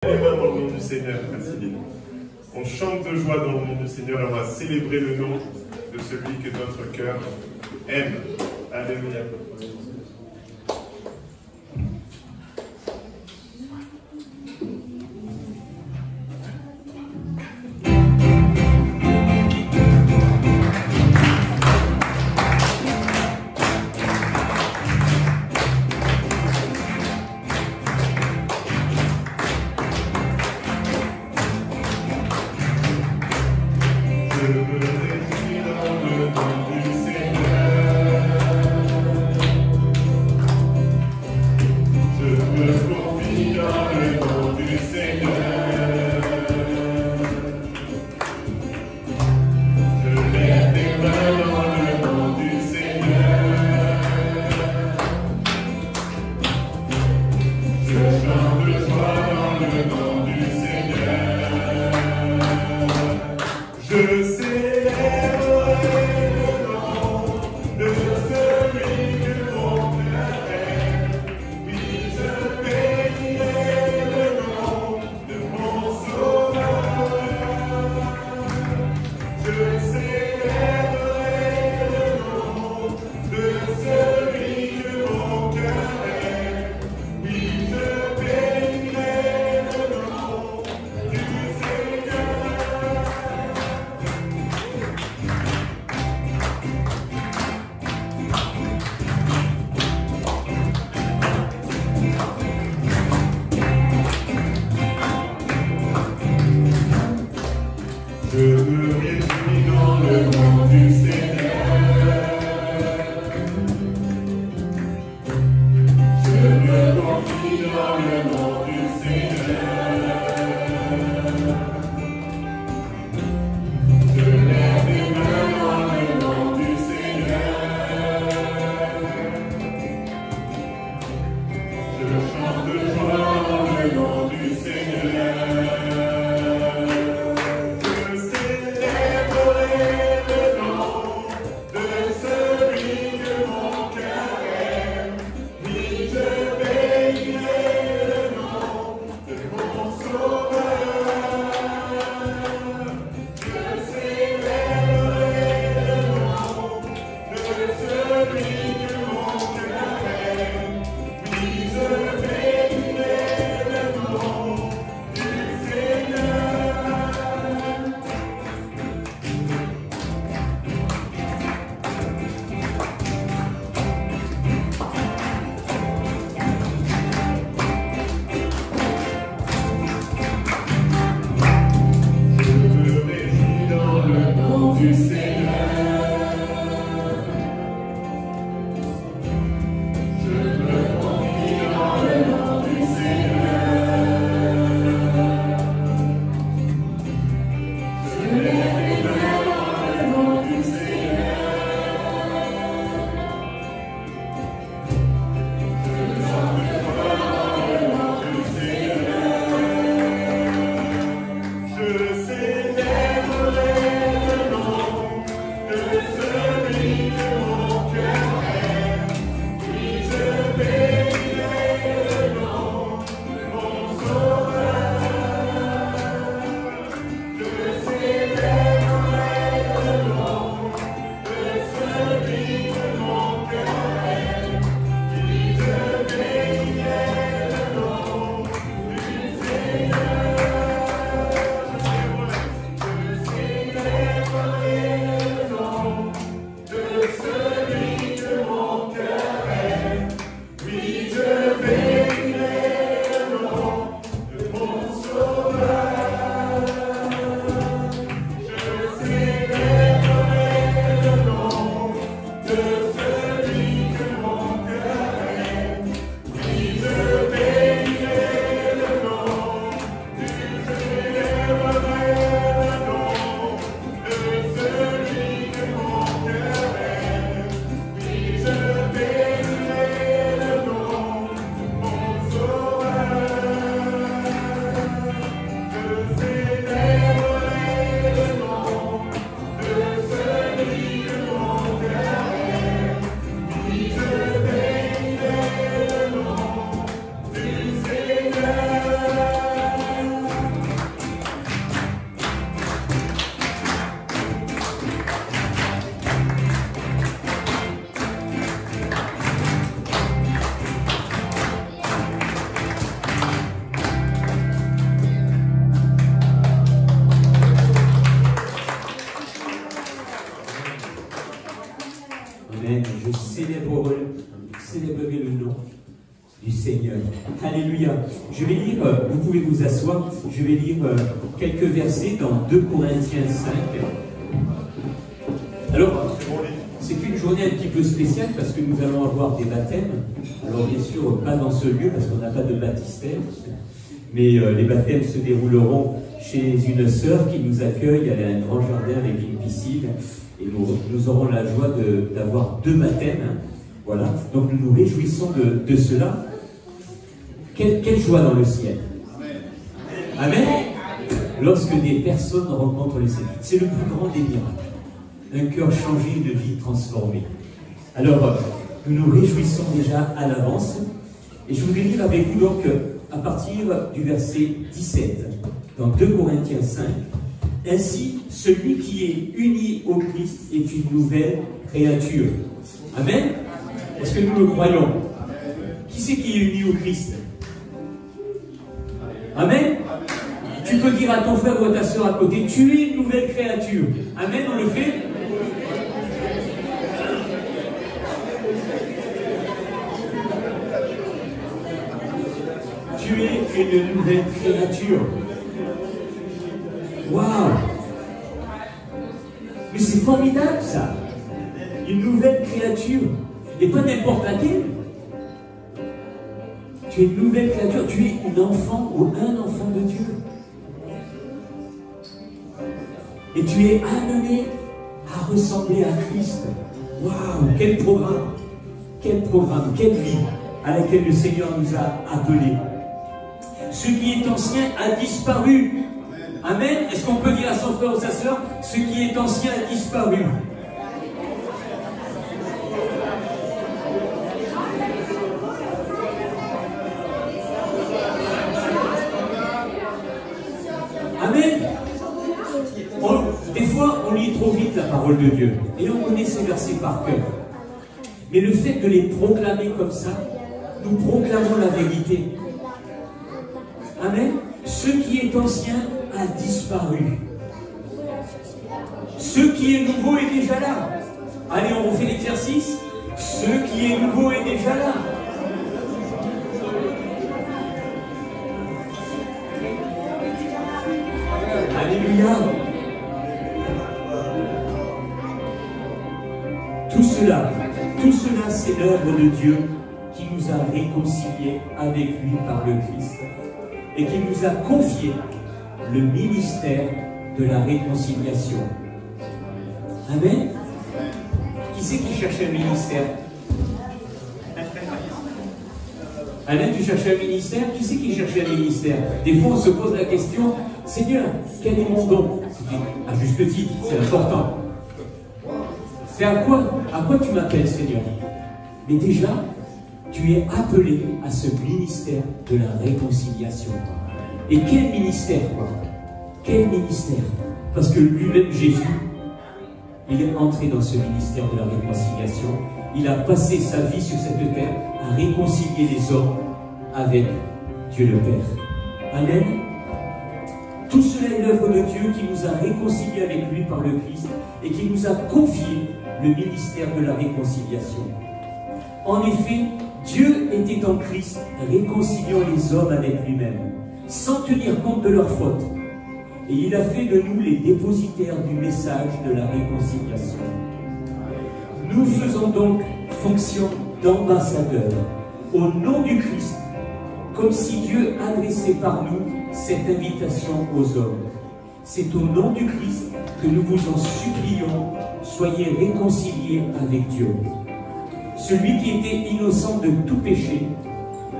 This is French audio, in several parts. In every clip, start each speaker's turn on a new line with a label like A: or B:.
A: Les mains dans le nom du Seigneur, Céline. On chante de joie dans le nom du Seigneur et on va célébrer le nom de celui que notre cœur aime. Alléluia. Je me réjouis dans le nom du Seigneur.
B: Alléluia. Je vais lire, vous pouvez vous asseoir, je vais lire quelques versets dans 2 Corinthiens 5. Alors, c'est une journée un petit peu spéciale parce que nous allons avoir des baptêmes. Alors bien sûr, pas dans ce lieu parce qu'on n'a pas de baptistère, mais les baptêmes se dérouleront chez une sœur qui nous accueille. Elle a un grand jardin avec une piscine et nous aurons la joie d'avoir 2 baptêmes. Voilà, donc nous nous réjouissons de cela. Quelle joie dans le ciel. Amen. Lorsque des personnes rencontrent le Seigneur, c'est le plus grand des miracles. Un cœur changé, une vie transformée. Alors, nous nous réjouissons déjà à l'avance. Et je voudrais lire avec vous donc à partir du verset 17, dans 2 Corinthiens 5. Ainsi, celui qui est uni au Christ est une nouvelle créature. Amen. Est-ce que nous le croyons? Qui c'est qui est uni au Christ? Amen. Tu peux dire à ton frère ou à ta soeur à côté, tu es une nouvelle créature. Amen, on le fait? Tu es une nouvelle créature. Waouh! Mais c'est formidable ça! Une nouvelle créature. Et pas n'importe laquelle. Tu es une nouvelle créature, tu es une enfant ou un enfant de Dieu. Et tu es amené à ressembler à Christ. Waouh, quel programme, quelle vie à laquelle le Seigneur nous a appelés. Ce qui est ancien a disparu. Amen. Est-ce qu'on peut dire à son frère ou sa soeur, ce qui est ancien a disparu? Amen. Des fois, on lit trop vite la parole de Dieu. Et on connaît ces versets par cœur. Mais le fait de les proclamer comme ça, nous proclamons la vérité. Amen. Ce qui est ancien a disparu. Ce qui est nouveau est déjà là. Allez, on refait l'exercice. Ce qui est nouveau est déjà là. Alléluia. Tout cela, c'est l'œuvre de Dieu qui nous a réconciliés avec lui par le Christ et qui nous a confié le ministère de la réconciliation. Amen. Qui c'est qui cherchait un ministère? Alain, tu cherchais un ministère? Qui c'est qui cherchait un ministère? Des fois, on se pose la question, Seigneur, quel est mon don? À juste titre, c'est important. C'est à quoi tu m'appelles, Seigneur? Mais déjà, tu es appelé à ce ministère de la réconciliation. Et quel ministère, quoi? Quel ministère? Parce que lui-même, Jésus, il est entré dans ce ministère de la réconciliation. Il a passé sa vie sur cette terre à réconcilier les hommes avec Dieu le Père. Amen. Tout cela est l'œuvre de Dieu qui nous a réconciliés avec lui par le Christ et qui nous a confié le ministère de la réconciliation. En effet, Dieu était en Christ, réconciliant les hommes avec lui-même, sans tenir compte de leurs fautes. Et il a fait de nous les dépositaires du message de la réconciliation. Nous faisons donc fonction d'ambassadeurs au nom du Christ, comme si Dieu adressait par nous cette invitation aux hommes. C'est au nom du Christ que nous vous en supplions, soyez réconciliés avec Dieu. Celui qui était innocent de tout péché,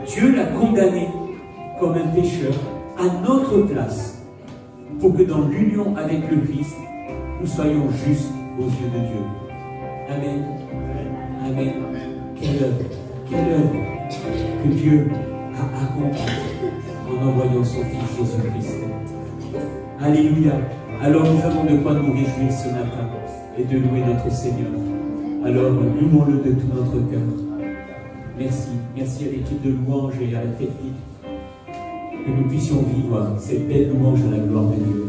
B: Dieu l'a condamné comme un pécheur à notre place, pour que dans l'union avec le Christ, nous soyons justes aux yeux de Dieu. Amen. Amen. Quelle œuvre que Dieu a accomplie en envoyant son Fils Jésus-Christ. Alléluia. Alors nous avons de quoi nous réjouir ce matin et de louer notre Seigneur. Alors louons-le de tout notre cœur. Merci. Merci à l'équipe de louange et à la technique. Que nous puissions vivre cette belle louange à la gloire de Dieu.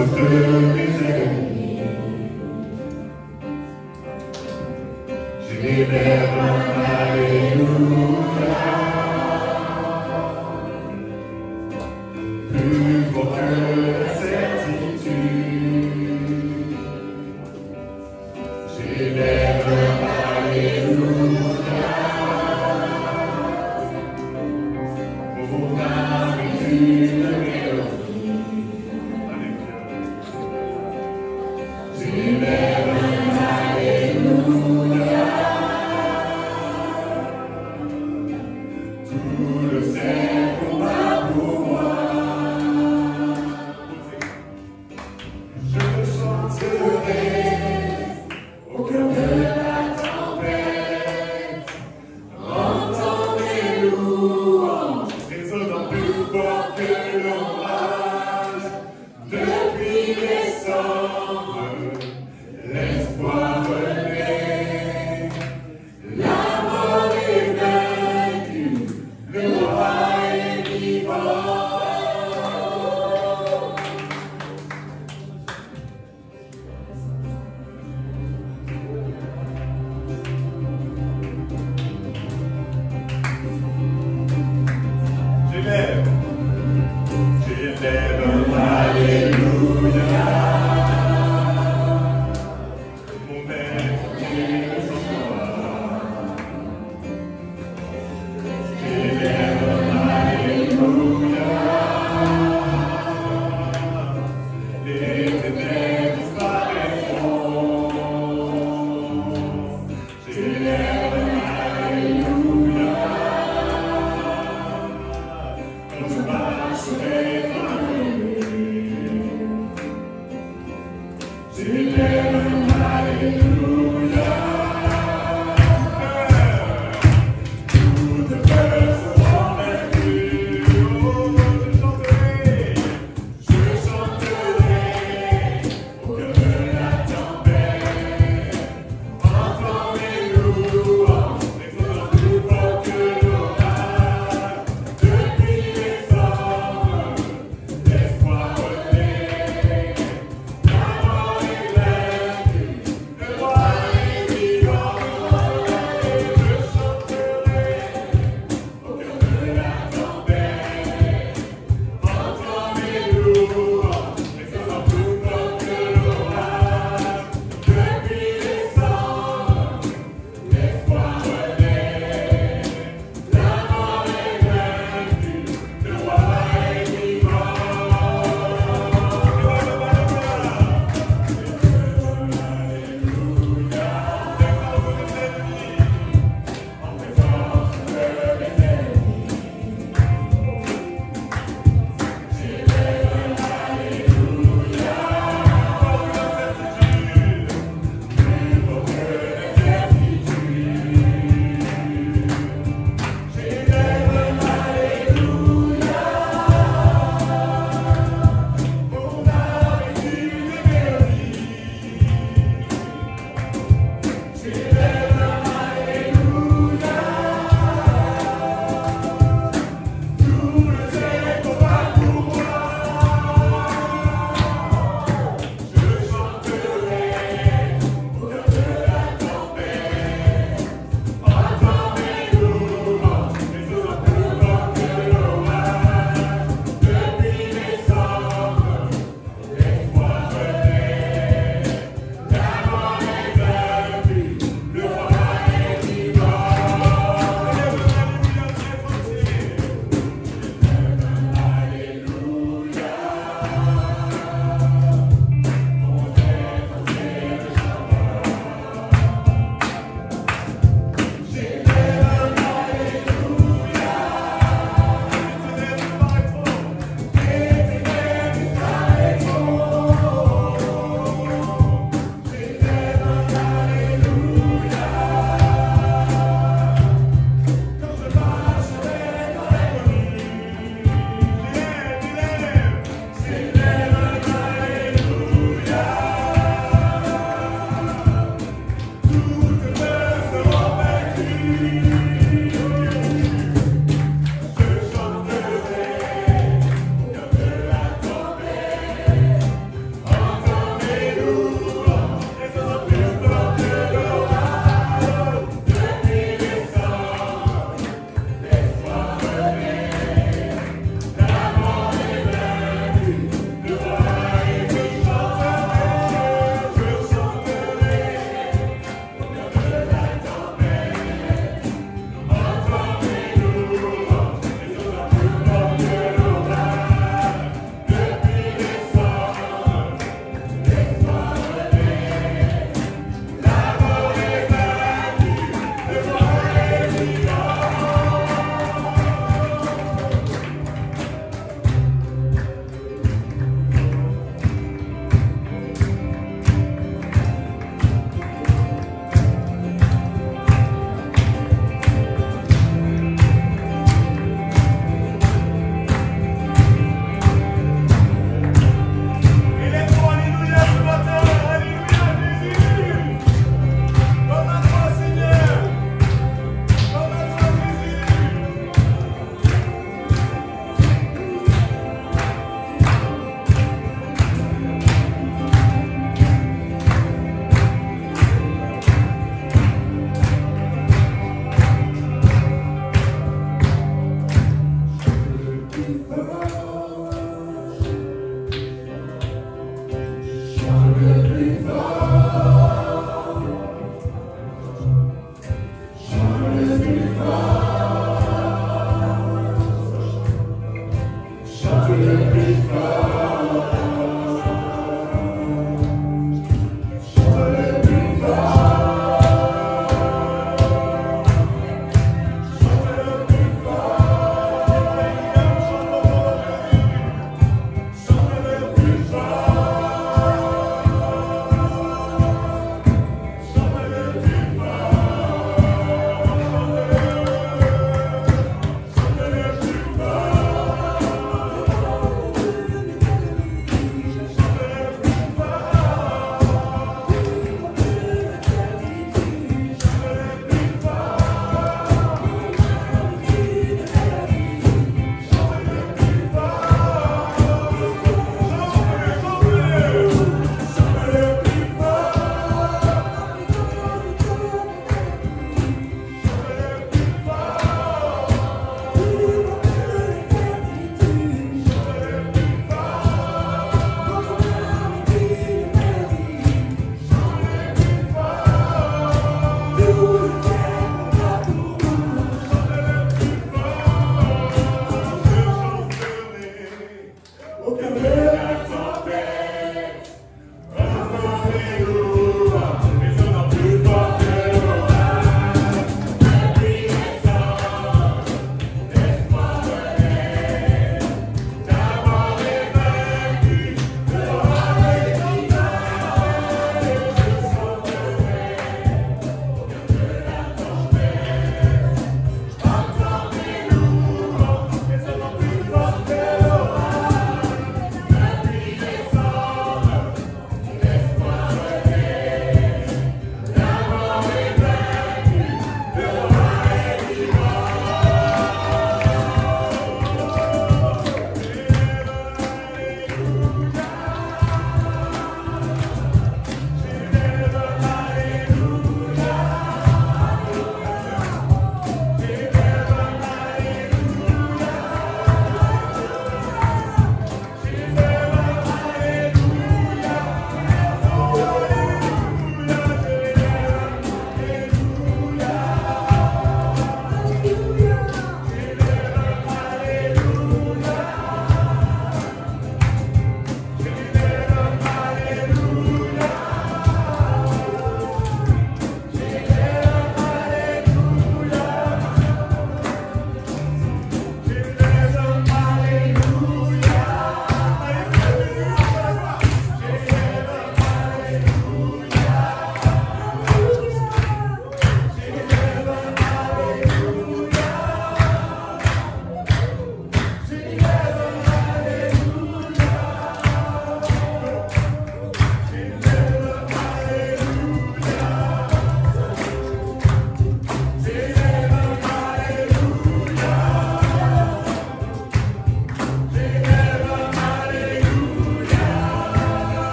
A: de mes ennemis. J'élève un Alléluia, plus fort que la certitude. J'élève un Alléluia, mon âme est une mélodie. J'élève un Alléluia, tout le ciel combat pour moi. Je chanterai au cœur de la tempête, entends mes louanges, résonnant plus fort que l'orage. Depuis décembre, l'espoir renaît, la mort est vaincue, le roi est vivant. J'élève un Alléluia, mon maître qui me chante. J'élève un Alléluia, les ténèbres disparaîtront. J'élève un Alléluia, quand je marcherai dans la nuit.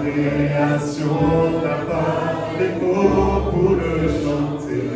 A: création n'a pas les mots pour le chanter.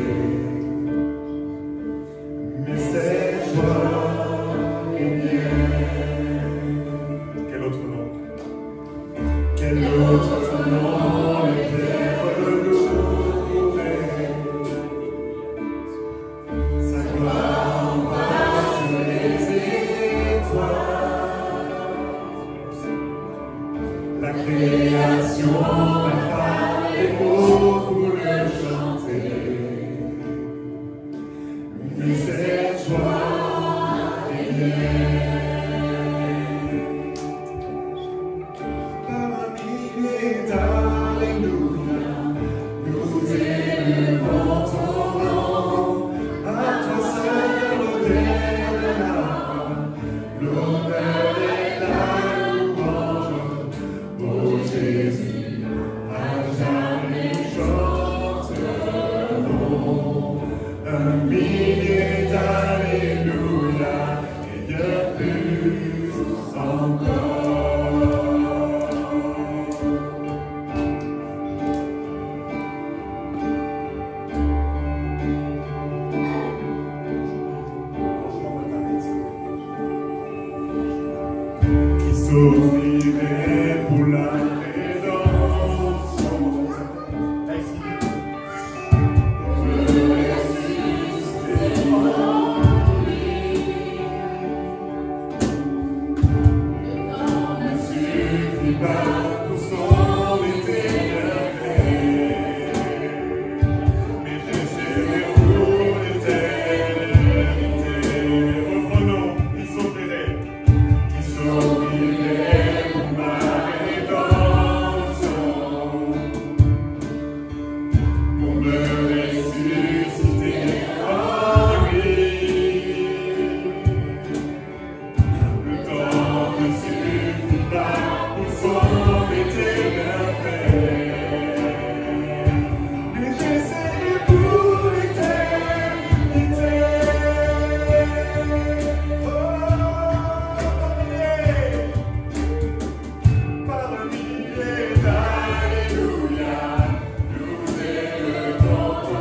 A: Parmi les alléluia, nous est le temps.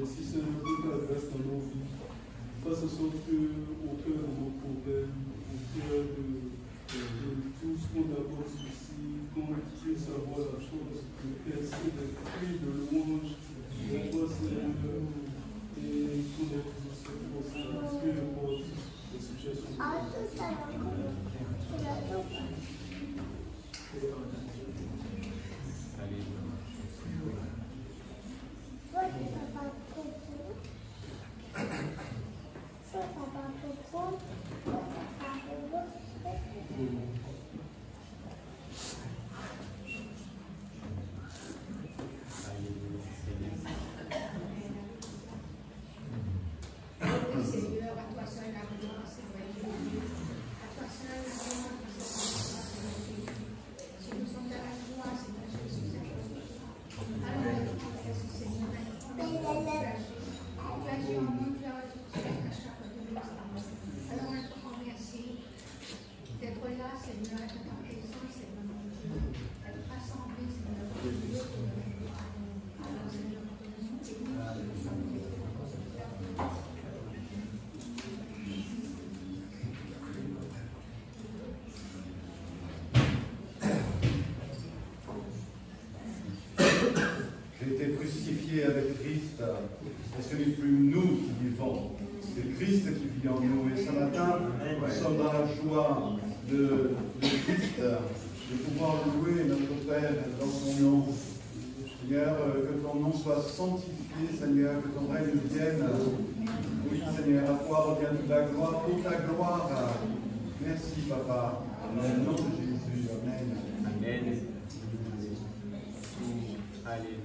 C: Si c'est un peu t'adresse dans nos vies, fasse en sorte qu'au cœur de nos problèmes, au cœur de tout ce qu'on aborde ici, qu'on puisse avoir la chance de percer des cris de louange, de toi Seigneur, et qu'on ait toujours cette force, peu importe les situations.
D: Avec Christ, et ce n'est plus nous qui vivons, c'est Christ qui vit en nous. Et ce matin, nous sommes dans la joie de Christ, de pouvoir louer notre Père dans son nom. Seigneur, que ton nom soit sanctifié, Seigneur, que ton règne vienne. Oui, Seigneur, à toi revient toute la gloire, pour ta gloire. Merci, Papa. Dans le nom de Jésus. Amen.
B: Amen. Alléluia.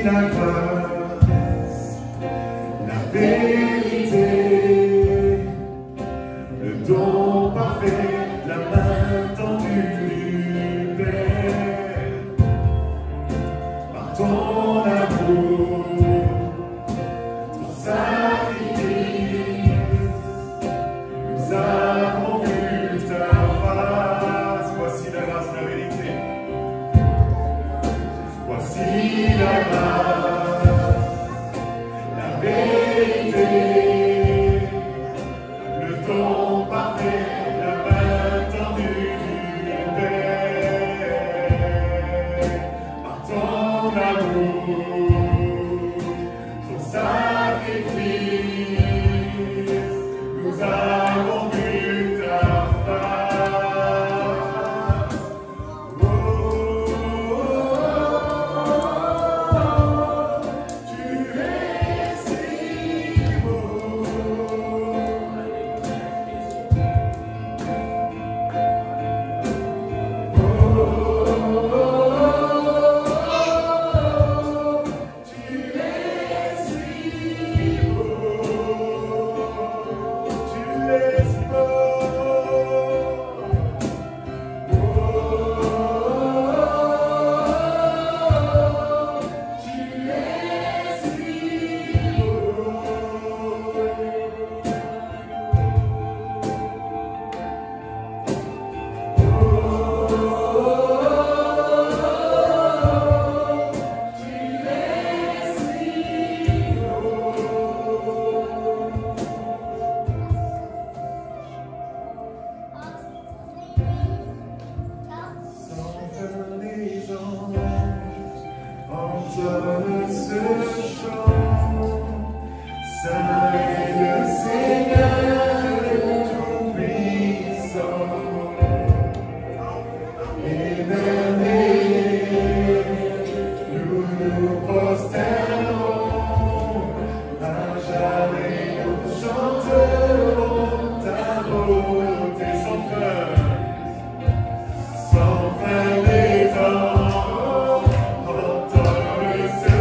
A: la grâce, la vérité, le don parfait, la main tendue du Père, par ton amour, ton sacrifice, nous avons vu ta face. Voici la grâce, la vérité. Voici la grâce, la vérité, le don parfait, la main tendue du Père, par ton amour, ton sacrifice, nous avons vu ta face. Oh, tu es si beau. Entonne ce chant, Saint est le Seigneur tout-puissant, émerveillés, nous nous prosternons, à jamais nous chanterons ta beauté sans fin des temps. Entonne ce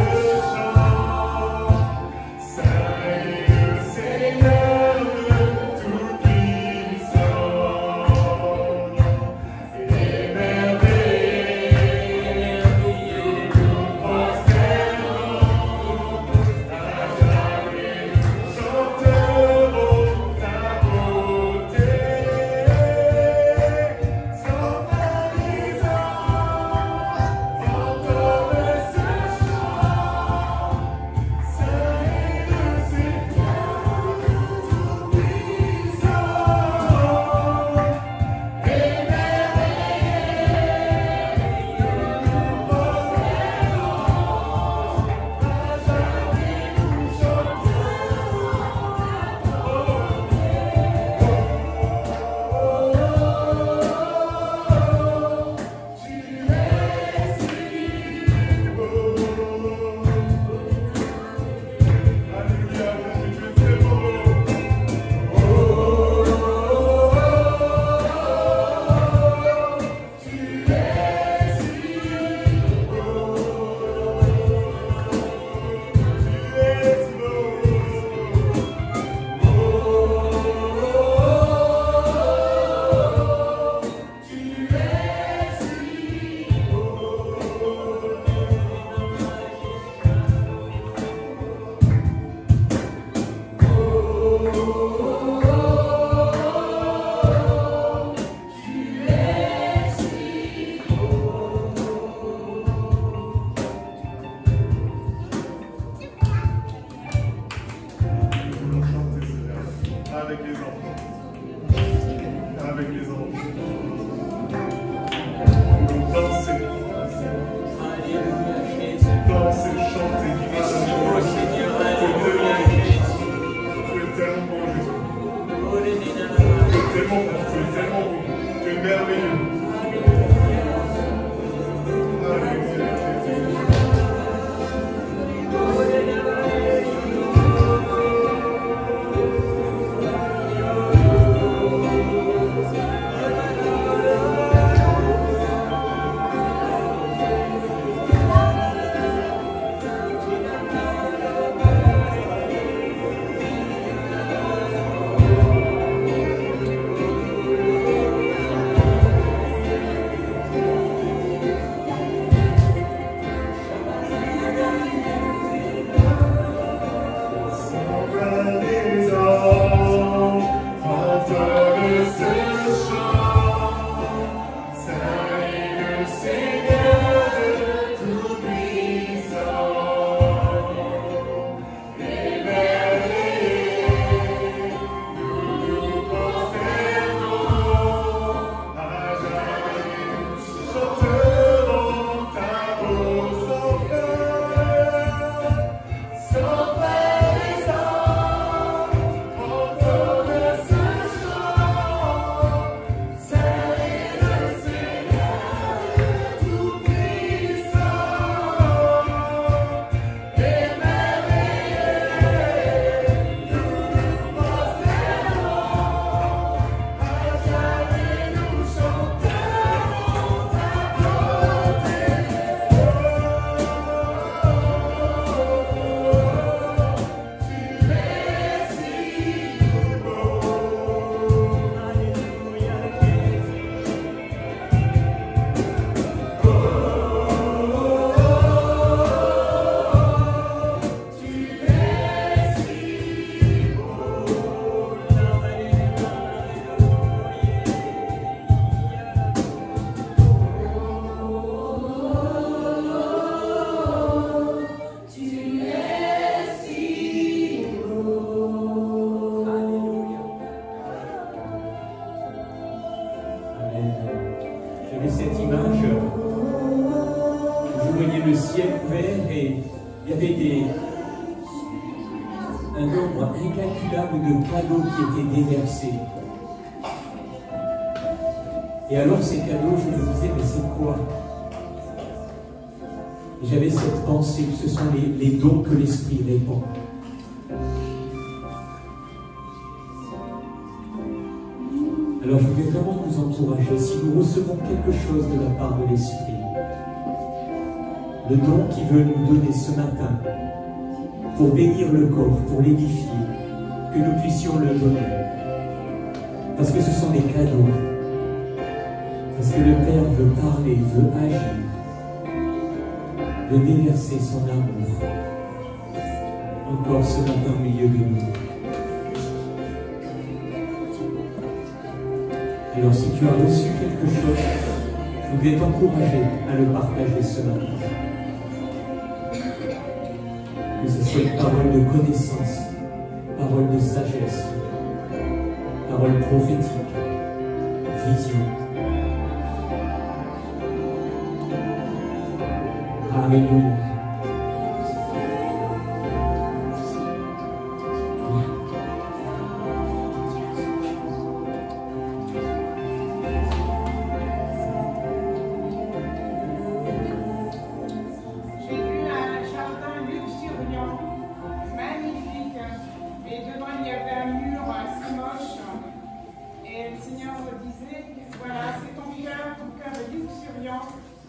B: le ciel ouvert et il y avait un nombre incalculable de cadeaux qui étaient déversés. Et alors ces cadeaux, je me disais, mais c'est quoi? J'avais cette pensée que ce sont les dons que l'Esprit répand. Alors je voulais vraiment vous encourager, si nous recevons quelque chose de la part de l'Esprit, le don qu'il veut nous donner ce matin, pour bénir le corps, pour l'édifier, que nous puissions le donner. Parce que ce sont des cadeaux. Parce que le Père veut parler, veut agir, veut déverser son amour encore ce matin au milieu de nous. Alors si tu as reçu quelque chose, je voudrais t'encourager à le partager ce matin. Que ce soit une parole de connaissance, parole de sagesse, parole prophétique, vision. Alléluia.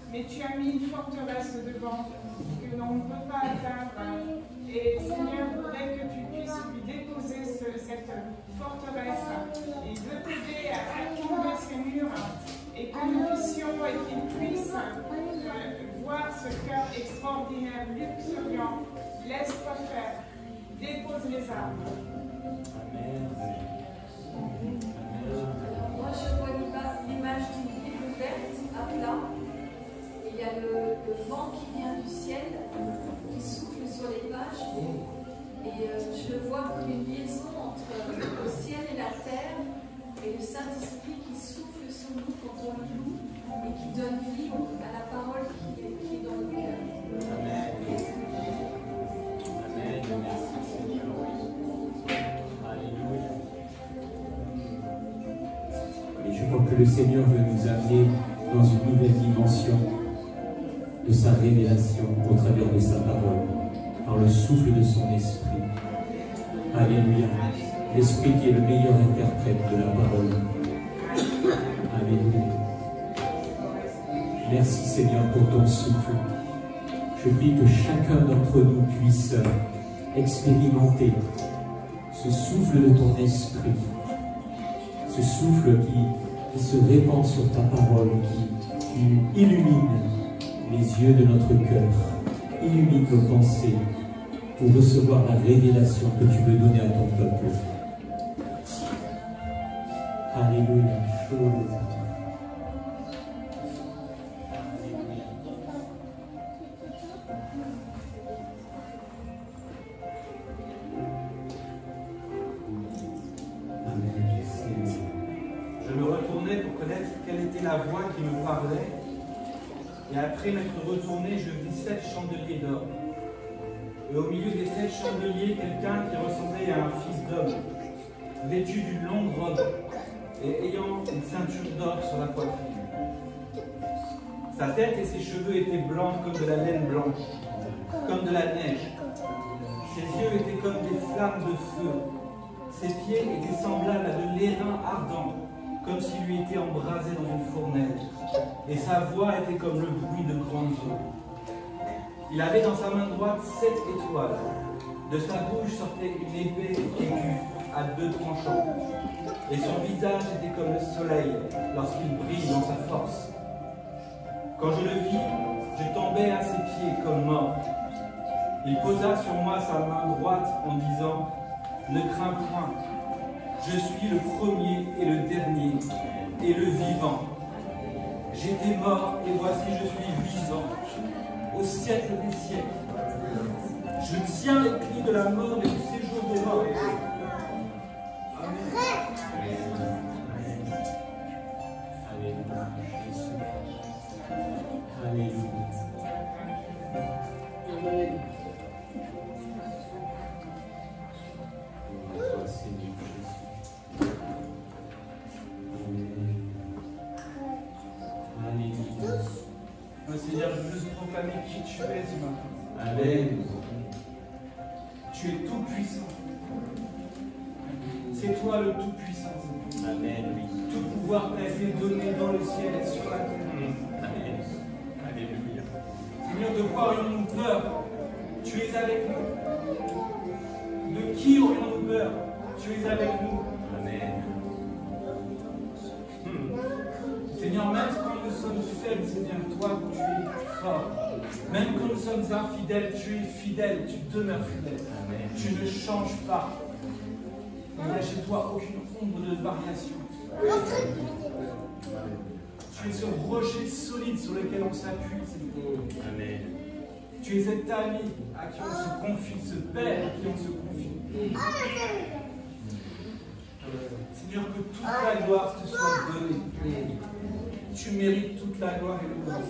E: Mais tu as mis une forteresse devant que l'on ne peut pas atteindre. Et Seigneur, je voudrais que tu puisses lui déposer cette forteresse. Il veut t'aider à tomber ces murs et que nous puissions et qu'il puisse voir ce cœur extraordinaire, luxuriant. Laisse-toi faire. Dépose les armes.
B: Amen.
F: Moi, je vois l'image d'une Bible ouverte à plat. Il y a le vent qui vient du ciel, qui souffle sur les pages. Et je le vois comme une liaison entre le ciel et la terre, et le Saint-Esprit qui souffle sur nous quand on le loue, et qui donne vie à la parole qui est dans le cœur.
B: Amen. Amen. Merci Seigneur. Alléluia. Et je crois que le Seigneur veut nous amener dans une nouvelle dimension de sa révélation au travers de sa parole, par le souffle de son esprit. Alléluia. L'esprit qui est le meilleur interprète de la parole. Alléluia. Merci Seigneur pour ton souffle. Je prie que chacun d'entre nous puisse expérimenter ce souffle de ton esprit, ce souffle qui se répand sur ta parole, qui illumine les yeux de notre cœur, illumine nos pensées pour recevoir la révélation que tu veux donner à ton peuple. Alléluia.
G: Je me retournais pour connaître quelle était la voix qui me parlait. Et après m'être retourné, je vis 7 chandeliers d'or. Et au milieu des 7 chandeliers, quelqu'un qui ressemblait à un fils d'homme, vêtu d'une longue robe et ayant une ceinture d'or sur la poitrine. Sa tête et ses cheveux étaient blancs comme de la laine blanche, comme de la neige. Ses yeux étaient comme des flammes de feu. Ses pieds étaient semblables à de l'airain ardent, comme s'il lui était embrasé dans une fournaise. Et sa voix était comme le bruit de grandes eaux. Il avait dans sa main droite 7 étoiles. De sa bouche sortait une épée aiguë à 2 tranchants. Et son visage était comme le soleil lorsqu'il brille dans sa force. Quand je le vis, je tombais à ses pieds comme mort. Il posa sur moi sa main droite en disant « Ne crains point, je suis le premier et le dernier et le vivant. J'étais mort et voici je suis vivant au siècle des siècles. Je tiens les clés de la mort et du séjour des morts. » proclamer qui tu es ce matin.
B: Amen.
G: Tu es tout puissant. C'est toi le tout puissant.
B: Amen.
G: Tout pouvoir t'a été donné dans le ciel et sur la terre.
B: Amen. Alléluia.
G: Seigneur, de quoi aurions-nous peur? Tu es avec nous. De qui aurions-nous peur? Tu es avec nous.
B: Amen.
G: Seigneur, même quand nous sommes faibles, Seigneur, toi, tu es fort. Même quand nous sommes infidèles, tu es fidèle, tu demeures fidèle.
B: Amen.
G: Tu ne changes pas. Il n'y a chez toi aucune ombre de variation. Tu es ce rocher solide sur lequel on s'appuie, Seigneur.
B: Amen.
G: Tu es cet ami à qui on se confie, ce Père à qui on se confie. Seigneur, que toute la gloire te soit donnée. Tu mérites toute la gloire et le gloire.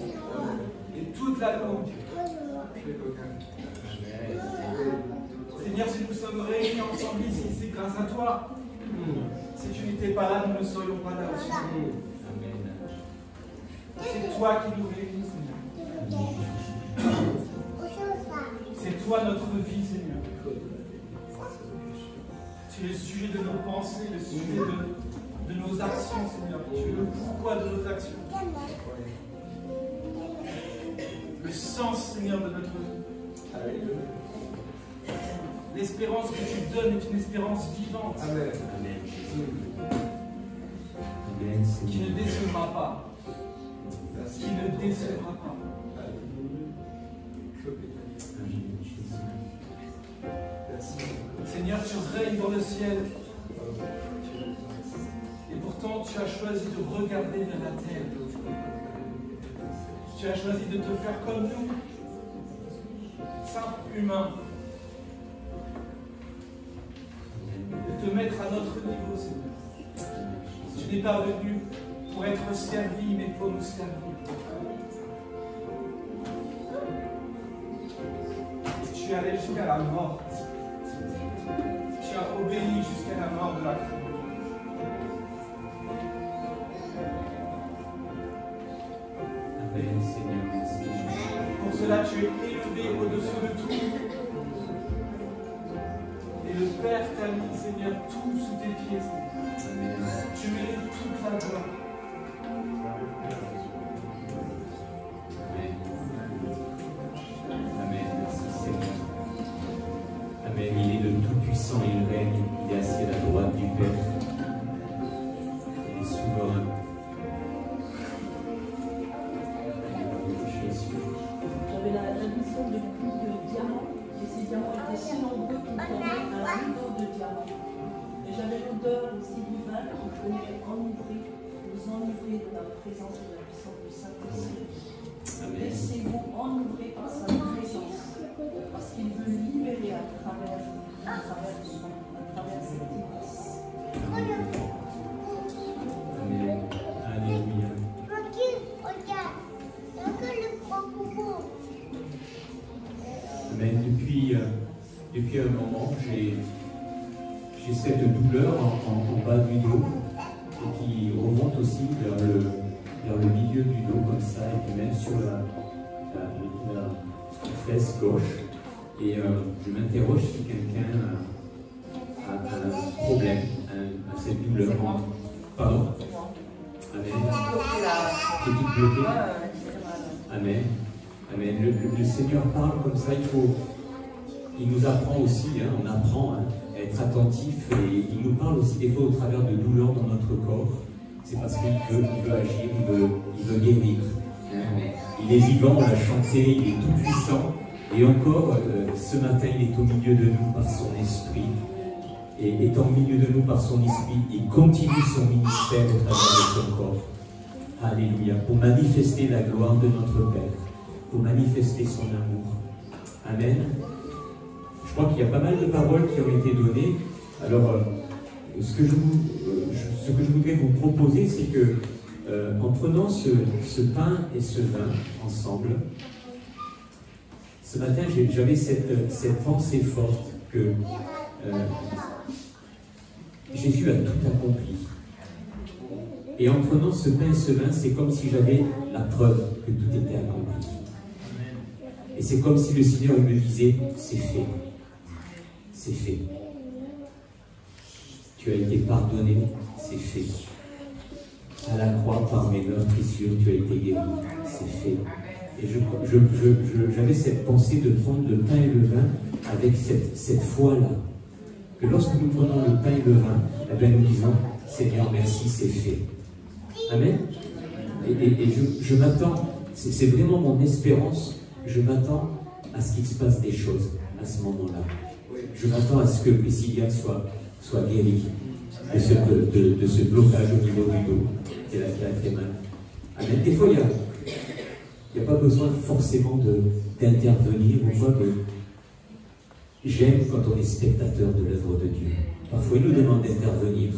G: Et toute la louange. Seigneur, si nous sommes réunis ensemble ici, c'est grâce à toi. Si tu n'étais pas là, nous ne serions pas là aussi. C'est toi qui nous réunis, Seigneur. C'est toi notre vie, Seigneur. Tu es le sujet de nos pensées, le sujet de nos actions, Seigneur. Tu es le pourquoi de nos actions. Le sens, Seigneur, de notre vie. L'espérance que tu donnes est une espérance vivante.
B: Amen.
G: Qui ne décevra pas. Qui ne décevra pas. Seigneur, tu règnes dans le ciel. Et pourtant, tu as choisi de regarder vers la terre. Tu as choisi de te faire comme nous, simples humains. De te mettre à notre niveau, Seigneur. Tu n'es pas venu pour être servi, mais pour nous servir. Tu es allé jusqu'à la mort. Tu as obéi jusqu'à la mort de la croix.
B: Amen, Seigneur, merci.
G: Pour cela, tu es élevé au-dessus de tout. Et le Père t'a mis, Seigneur, tout sous tes pieds, Seigneur.
B: Amen.
G: Tu mérites toute la gloire.
B: Amen, merci Seigneur. Amen, il est le Tout-Puissant, il règne, il est assis à la droite du Père. Il est souverain. Jésus.
H: J'avais la vision de plus de diamants, et ces diamants étaient si nombreux qu'ils formaient un rideau de diamants. Et j'avais l'odeur aussi divine qui venait enivrer, nous enivrer de la présence et de la puissance du Saint-Esprit. Laissez-vous enivrer par sa présence, parce qu'il veut libérer à travers cette église.
B: Amen. Alléluia. Amen. Depuis un moment, j'ai cette douleur en bas du dos et qui remonte aussi vers le milieu du dos comme ça et puis même sur la fesse gauche. Et je m'interroge si quelqu'un a un problème, a cette douleur. Pardon? Amen. C'est tout bloqué. Amen. Amen. Le Seigneur parle comme ça, il nous apprend aussi, hein, on apprend à être attentif et il nous parle aussi des fois au travers de douleurs dans notre corps. C'est parce qu'il veut agir, il veut guérir. Hein. Il est vivant, on l'a chanté, il est tout puissant. Et encore, ce matin, il est au milieu de nous par son esprit. Et étant au milieu de nous par son esprit, il continue son ministère au travers de son corps. Alléluia. Pour manifester la gloire de notre Père. Pour manifester son amour. Amen. Je crois qu'il y a pas mal de paroles qui ont été données. Alors, ce que je voudrais vous proposer, c'est que en prenant ce pain et ce vin ensemble, ce matin, j'avais cette pensée forte que Jésus a tout accompli. Et en prenant ce pain et ce vin, c'est comme si j'avais la preuve que tout était accompli. Et c'est comme si le Seigneur me disait, c'est fait. C'est fait. Tu as été pardonné, c'est fait. À la croix, par mes meurtrissures, tu as été guéri, c'est fait. Et j'avais cette pensée de prendre le pain et le vin avec cette foi-là. Que lorsque nous prenons le pain et le vin, eh bien nous disons, Seigneur, merci, c'est fait. Amen. Et je m'attends, c'est vraiment mon espérance, je m'attends à ce qu'il se passe des choses à ce moment-là. Je m'attends à ce que Priscilla soit guérie de ce blocage au niveau du dos, qui a très mal. Amen. Des fois, il n'y a pas besoin forcément d'intervenir ou quoi, mais j'aime quand on est spectateur de l'œuvre de Dieu. Parfois, il nous demande d'intervenir.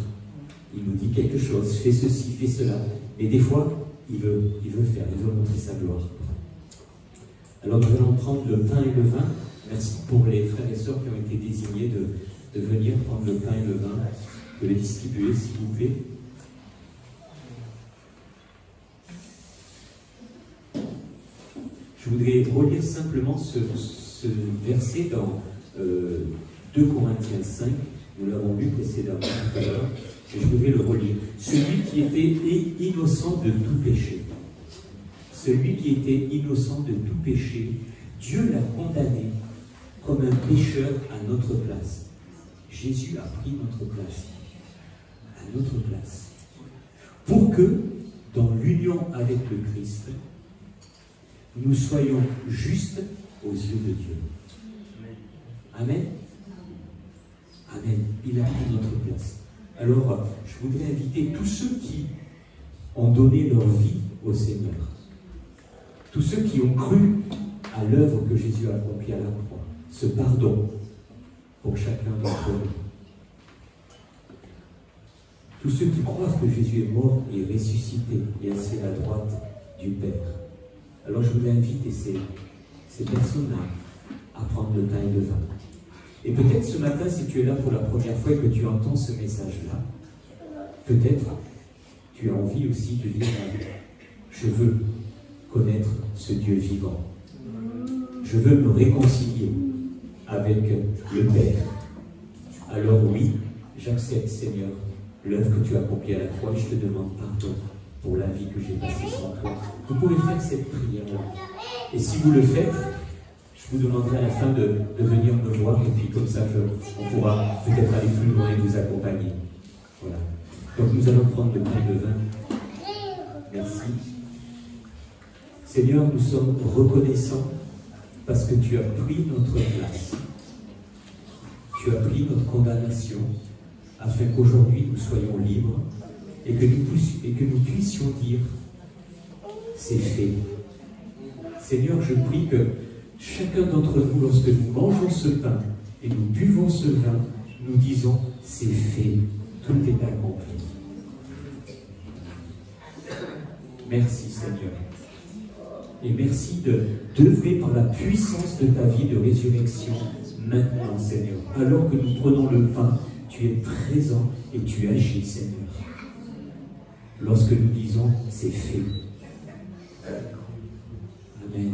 B: Il nous dit quelque chose, fais ceci, fais cela. Et des fois, il veut montrer sa gloire. Alors, nous allons prendre le pain et le vin. Merci pour les frères et sœurs qui ont été désignés de venir prendre le pain et le vin, de les distribuer, s'il vous plaît. Je voudrais relire simplement ce verset dans 2 Corinthiens 5. Nous l'avons lu précédemment tout à l'heure. Et je voudrais le relire. Celui qui était innocent de tout péché. Celui qui était innocent de tout péché, Dieu l'a condamné comme un pécheur à notre place. Jésus a pris notre place. À notre place. Pour que, dans l'union avec le Christ, nous soyons justes aux yeux de Dieu. Amen. Amen. Il a pris notre place. Alors, je voudrais inviter tous ceux qui ont donné leur vie au Seigneur, tous ceux qui ont cru à l'œuvre que Jésus a accomplie à la croix, ce pardon pour chacun d'entre nous. Tous ceux qui croient que Jésus est mort et ressuscité et assis à la droite du Père. Alors je voudrais inviter ces personnes-là à prendre le pain et le vin. Et peut-être ce matin, si tu es là pour la première fois et que tu entends ce message-là, peut-être tu as envie aussi de dire, je veux connaître ce Dieu vivant. Je veux me réconcilier avec le Père. Alors oui, j'accepte, Seigneur, l'œuvre que tu as accomplie à la croix, et je te demande pardon pour la vie que j'ai passée sans toi. Vous pouvez faire cette prière-là. Et si vous le faites, je vous demanderai à la fin de venir me voir, et puis comme ça, on pourra peut-être aller plus loin et vous accompagner. Voilà. Donc nous allons prendre le pain et le vin. Merci. Seigneur, nous sommes reconnaissants parce que tu as pris notre place. Tu as pris notre condamnation afin qu'aujourd'hui nous soyons libres et que nous puissions dire c'est fait. Seigneur, je prie que chacun d'entre nous, lorsque nous mangeons ce pain et nous buvons ce vin, nous disons c'est fait, tout est accompli. Merci Seigneur. Et merci d'œuvrer par la puissance de ta vie de résurrection maintenant, Seigneur. Alors que nous prenons le pain, tu es présent et tu agis, Seigneur. Lorsque nous disons, c'est fait. Amen.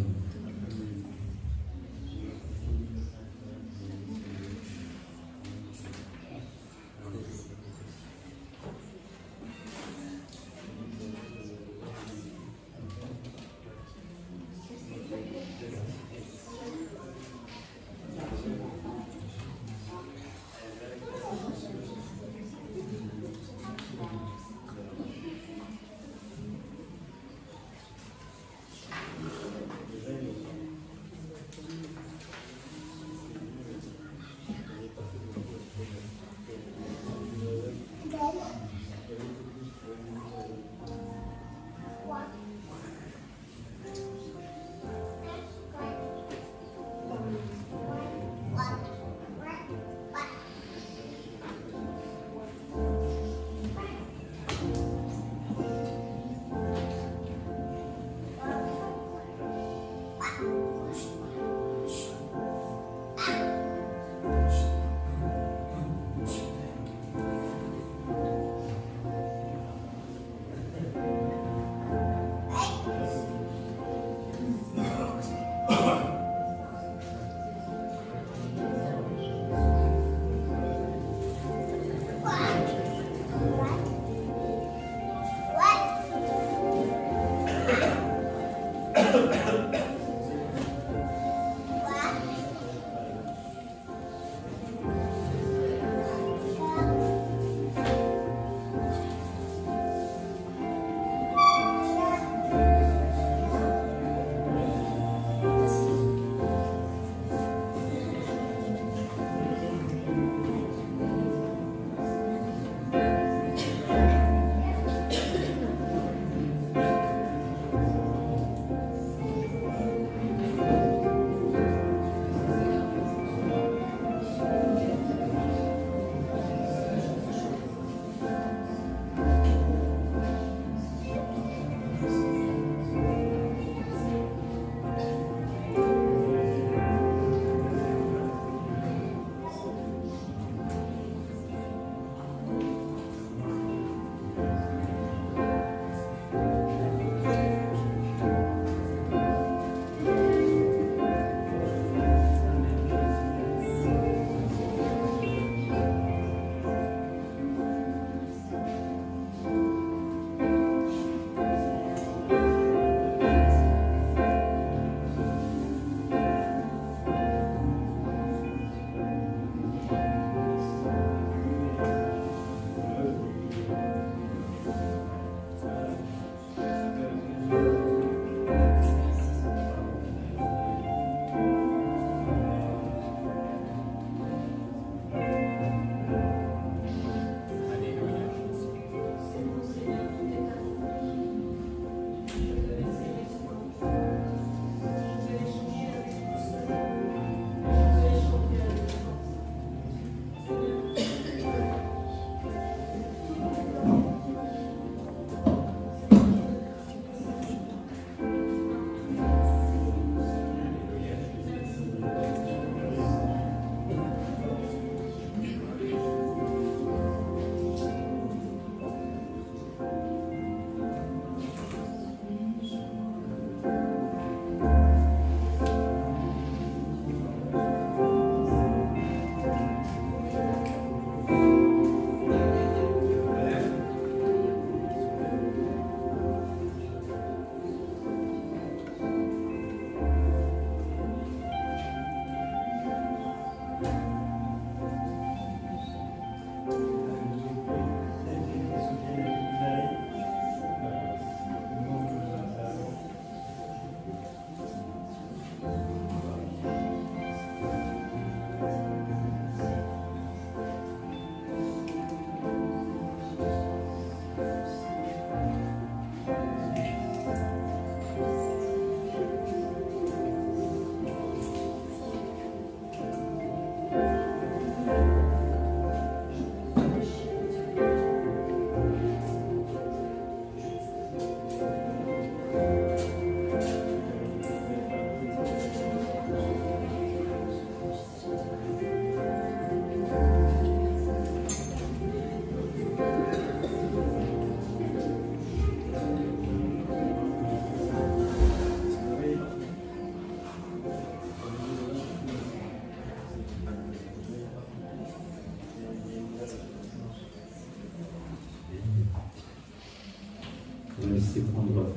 B: laisser prendre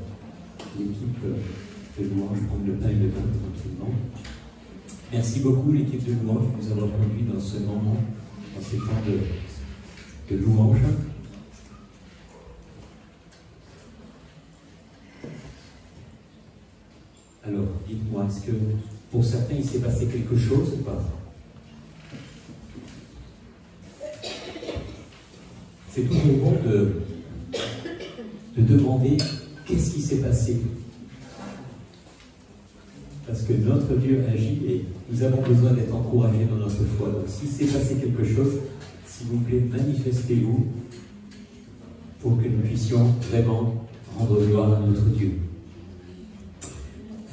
B: l'équipe de louange, prendre le pain et le vin tranquillement. Merci beaucoup l'équipe de louange de nous avoir conduits dans ce moment, dans ces temps de louange. Alors, dites-moi, est-ce que pour certains il s'est passé quelque chose ou pas? C'est toujours bon de demander qu'est-ce qui s'est passé. Parce que notre Dieu agit et nous avons besoin d'être encouragés dans notre foi. Donc s'il s'est passé quelque chose, s'il vous plaît, manifestez-vous pour que nous puissions vraiment rendre gloire à notre Dieu.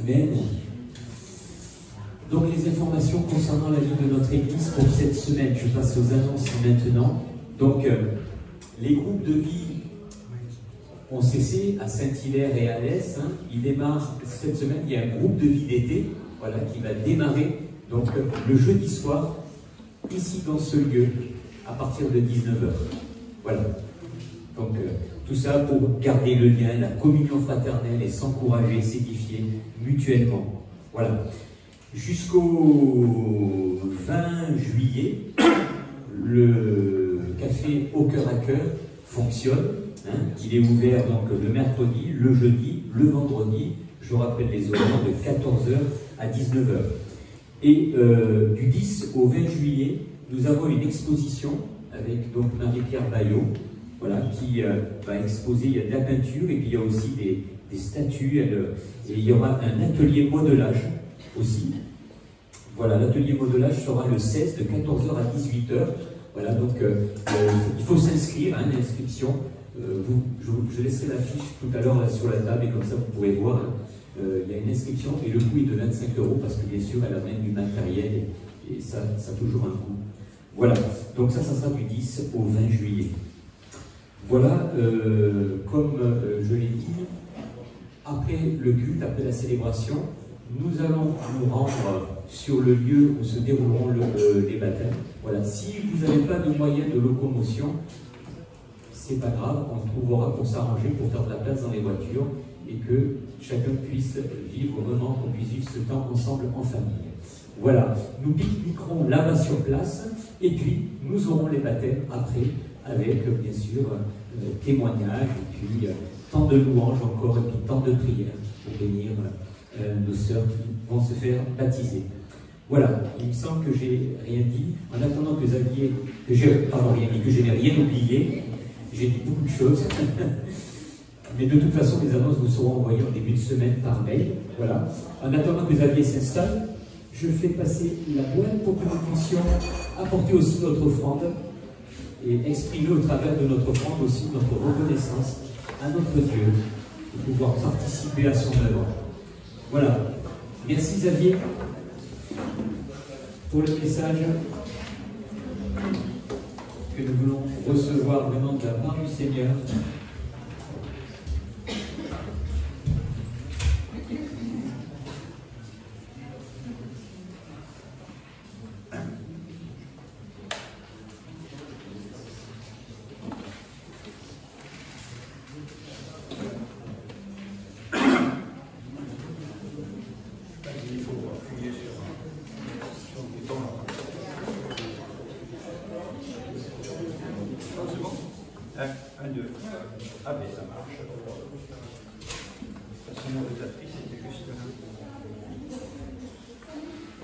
B: Amen. Donc les informations concernant la vie de notre Église pour cette semaine, je passe aux annonces maintenant. Donc les groupes de vie ont cessé à Saint-Hilaire et à Alès. Il démarre cette semaine, il y a un groupe de vie d'été, voilà, qui va démarrer donc le jeudi soir, ici dans ce lieu, à partir de 19h. Voilà. Donc tout ça pour garder le lien, la communion fraternelle et s'encourager, s'édifier mutuellement. Voilà. Jusqu'au 20 juillet, le café Au Cœur à Cœur fonctionne. Il est ouvert donc le mercredi, le jeudi, le vendredi. Je vous rappelle les horaires de 14h à 19h. Et du 10 au 20 juillet, nous avons une exposition avec donc Marie-Pierre Bayot, voilà, qui va exposer. Il y a de la peinture et puis il y a aussi des statues. Et il y aura un atelier modelage aussi. Voilà, l'atelier modelage sera le 16 de 14h à 18h. Voilà, donc il faut s'inscrire, l'inscription. Je laisserai la fiche tout à l'heure sur la table et comme ça vous pourrez voir. Il y a une inscription et le coût est de 25 € parce que bien sûr elle amène du matériel et ça a toujours un coût. Voilà, donc ça sera du 10 au 20 juillet. Voilà, comme je l'ai dit, après le culte, après la célébration, nous allons nous rendre sur le lieu où se dérouleront les baptêmes. Voilà, si vous n'avez pas de moyens de locomotion, c'est pas grave, on trouvera pour s'arranger, pour faire de la place dans les voitures et que chacun puisse vivre vraiment, qu'on puisse vivre ce temps ensemble en famille. Voilà, nous pique-niquerons là-bas sur place et puis nous aurons les baptêmes après avec bien sûr témoignages et puis tant de louanges encore et puis tant de prières pour bénir nos sœurs qui vont se faire baptiser. Voilà, il me semble que j'ai rien dit. En attendant que je n'ai rien oublié, j'ai dit beaucoup de choses. Mais de toute façon, les annonces vous seront envoyées en début de semaine par mail. Voilà. En attendant que Xavier s'installe, je fais passer la boîte pour que nous puissions apporter aussi notre offrande et exprimer au travers de notre offrande aussi notre reconnaissance à notre Dieu de pouvoir participer à son œuvre. Voilà. Merci Xavier pour le message que nous voulons recevoir vraiment de la part du Seigneur.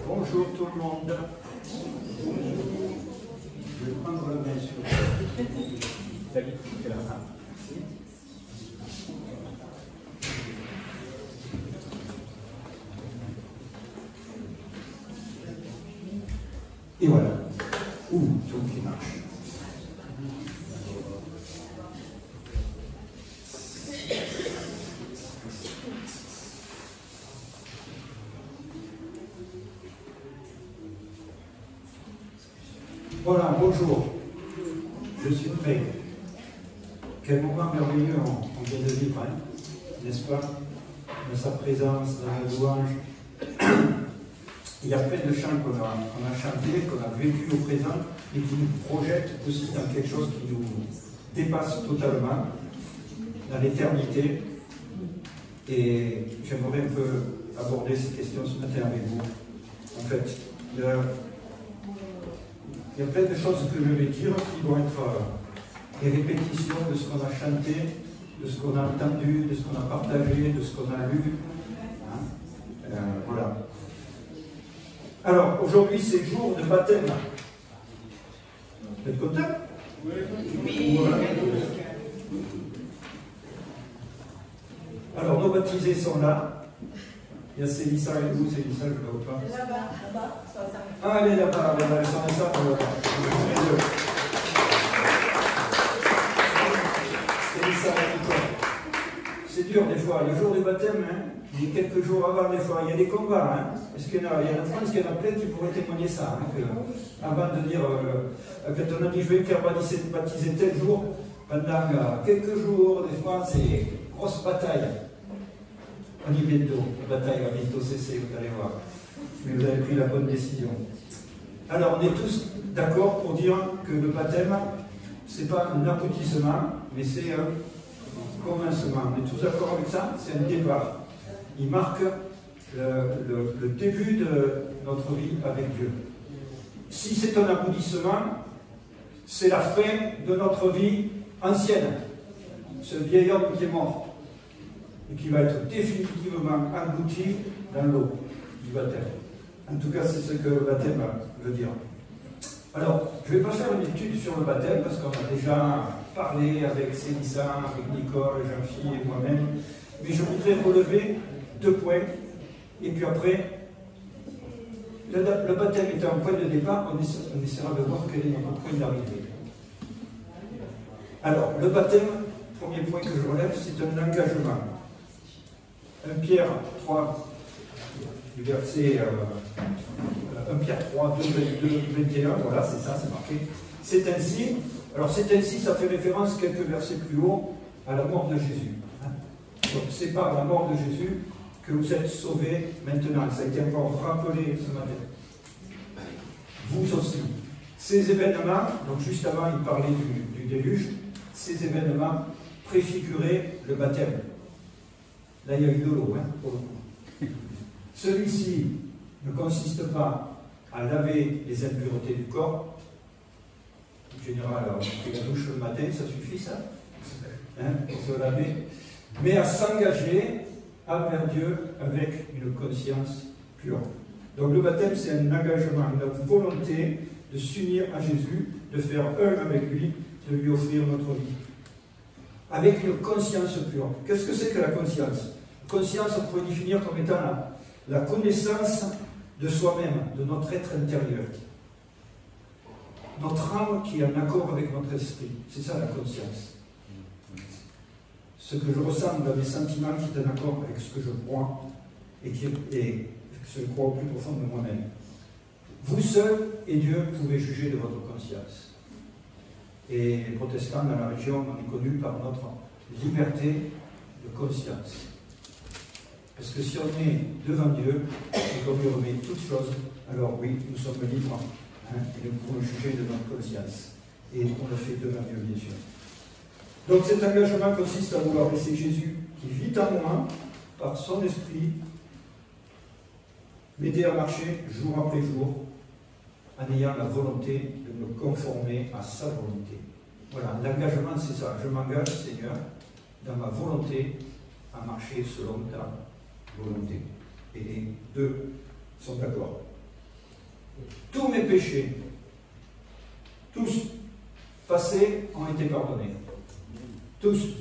I: Bonjour tout le monde. Je vais prendre le main sur David. Et voilà. Ouh, tout qui marche. Voilà, bonjour. Je suis prêt. Quel moment merveilleux on vient de vivre, n'est-ce pas? De sa présence dans la louange. Il y a plein de chants qu'on a chantés, qu'on a vécu au présent et qui nous projettent aussi dans quelque chose qui nous dépasse totalement, dans l'éternité. Et j'aimerais un peu aborder ces questions ce matin avec vous. En fait, il y a plein de choses que je vais dire qui vont être des répétitions de ce qu'on a chanté, de ce qu'on a entendu, de ce qu'on a partagé, de ce qu'on a lu. Hein? Voilà. Alors, aujourd'hui, c'est jour de baptême. Vous êtes content? Oui. Voilà. Alors, nos baptisés sont là. Il y a Célissa et vous, Célissa, je ne vois pas.
H: Là-bas,
I: ah, elle est là-bas, elles sont ensemble. C'est dur des fois, le jour du baptême, hein, il y a quelques jours avant, des fois, il y a des combats. Hein. Est-ce qu'il y en a en France, il y en a plein qui pourraient témoigner ça. Hein, que, avant de dire, quand on a dit je vais me faire baptiser tel jour, pendant quelques jours, des fois, c'est grosse bataille. On y bientôt, la bataille va bientôt cesser, vous allez voir. Mais vous avez pris la bonne décision. Alors, on est tous d'accord pour dire que le baptême, ce n'est pas un aboutissement, mais c'est un commencement. On est tous d'accord avec ça? C'est un départ. Il marque le début de notre vie avec Dieu. Si c'est un aboutissement, c'est la fin de notre vie ancienne. Ce vieil homme qui est mort et qui va être définitivement englouti dans l'eau du baptême. En tout cas, c'est ce que le baptême veut dire. Alors, je ne vais pas faire une étude sur le baptême parce qu'on a déjà parlé avec Célissa, avec Nicole, Jean-Philippe et moi-même, mais je voudrais relever 2 points, et puis après, le baptême étant un point de départ, on essaiera de voir quel est notre point d'arrivée. Alors, le baptême, premier point que je relève, c'est un engagement. 1 Pierre 3, du verset 1 Pierre 3, 2, 21, voilà, c'est ça, c'est marqué. C'est ainsi, alors c'est ainsi, ça fait référence quelques versets plus haut à la mort de Jésus. Donc c'est par la mort de Jésus que vous êtes sauvés maintenant. Ça a été encore rappelé ce matin. Vous aussi. Ces événements, donc juste avant il parlait du déluge, ces événements préfiguraient le baptême. Là il y a eu de l'eau, hein, pour le coup. Celui-ci ne consiste pas à laver les impuretés du corps. En général, on fait la douche le matin, ça suffit ça, hein, pour se laver, mais à s'engager envers Dieu avec une conscience pure. Donc le baptême, c'est un engagement, une volonté de s'unir à Jésus, de faire un avec lui, de lui offrir notre vie. Avec une conscience pure. Qu'est-ce que c'est que la conscience? Conscience, on pourrait définir comme étant la connaissance de soi-même, de notre être intérieur. Notre âme qui est en accord avec notre esprit. C'est ça la conscience. Ce que je ressens dans mes sentiments qui est en accord avec ce que je crois et ce que je crois au plus profond de moi-même. Vous seul et Dieu pouvez juger de votre conscience. Et les protestants dans la région, on est connus par notre liberté de conscience. Parce que si on est devant Dieu et qu'on lui remet toutes choses, alors oui, nous sommes libres, hein, et nous pouvons juger de notre conscience. Et on le fait devant Dieu, bien sûr. Donc cet engagement consiste à vouloir laisser Jésus, qui vit en moi, par son esprit, m'aider à marcher jour après jour, en ayant la volonté de me conformer à sa volonté. Voilà, l'engagement c'est ça. Je m'engage, Seigneur, dans ma volonté à marcher selon ta volonté. Et les deux sont d'accord. Tous mes péchés, tous passés, ont été pardonnés. Tous.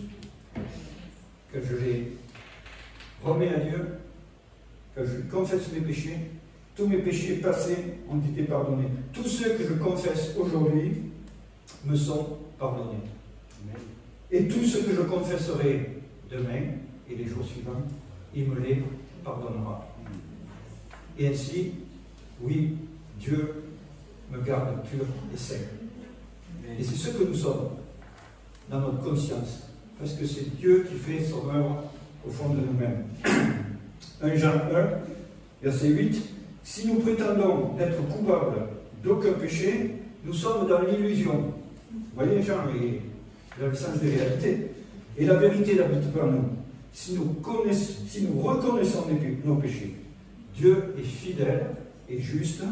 I: Que je les remets à Dieu, que je confesse mes péchés, tous mes péchés passés ont été pardonnés. Tous ceux que je confesse aujourd'hui me sont pardonnés. Et tous ceux que je confesserai demain et les jours suivants, il me les pardonnera. Et ainsi, oui, Dieu me garde pur et saint. Et c'est ce que nous sommes dans notre conscience, parce que c'est Dieu qui fait son œuvre au fond de nous-mêmes. 1 Jean 1, verset 8, « Si nous prétendons être coupables d'aucun péché, nous sommes dans l'illusion. » Vous voyez, Jean, il a le sens des réalités. Et la vérité n'habite pas en nous. si nous reconnaissons nos péchés, Dieu est fidèle et juste,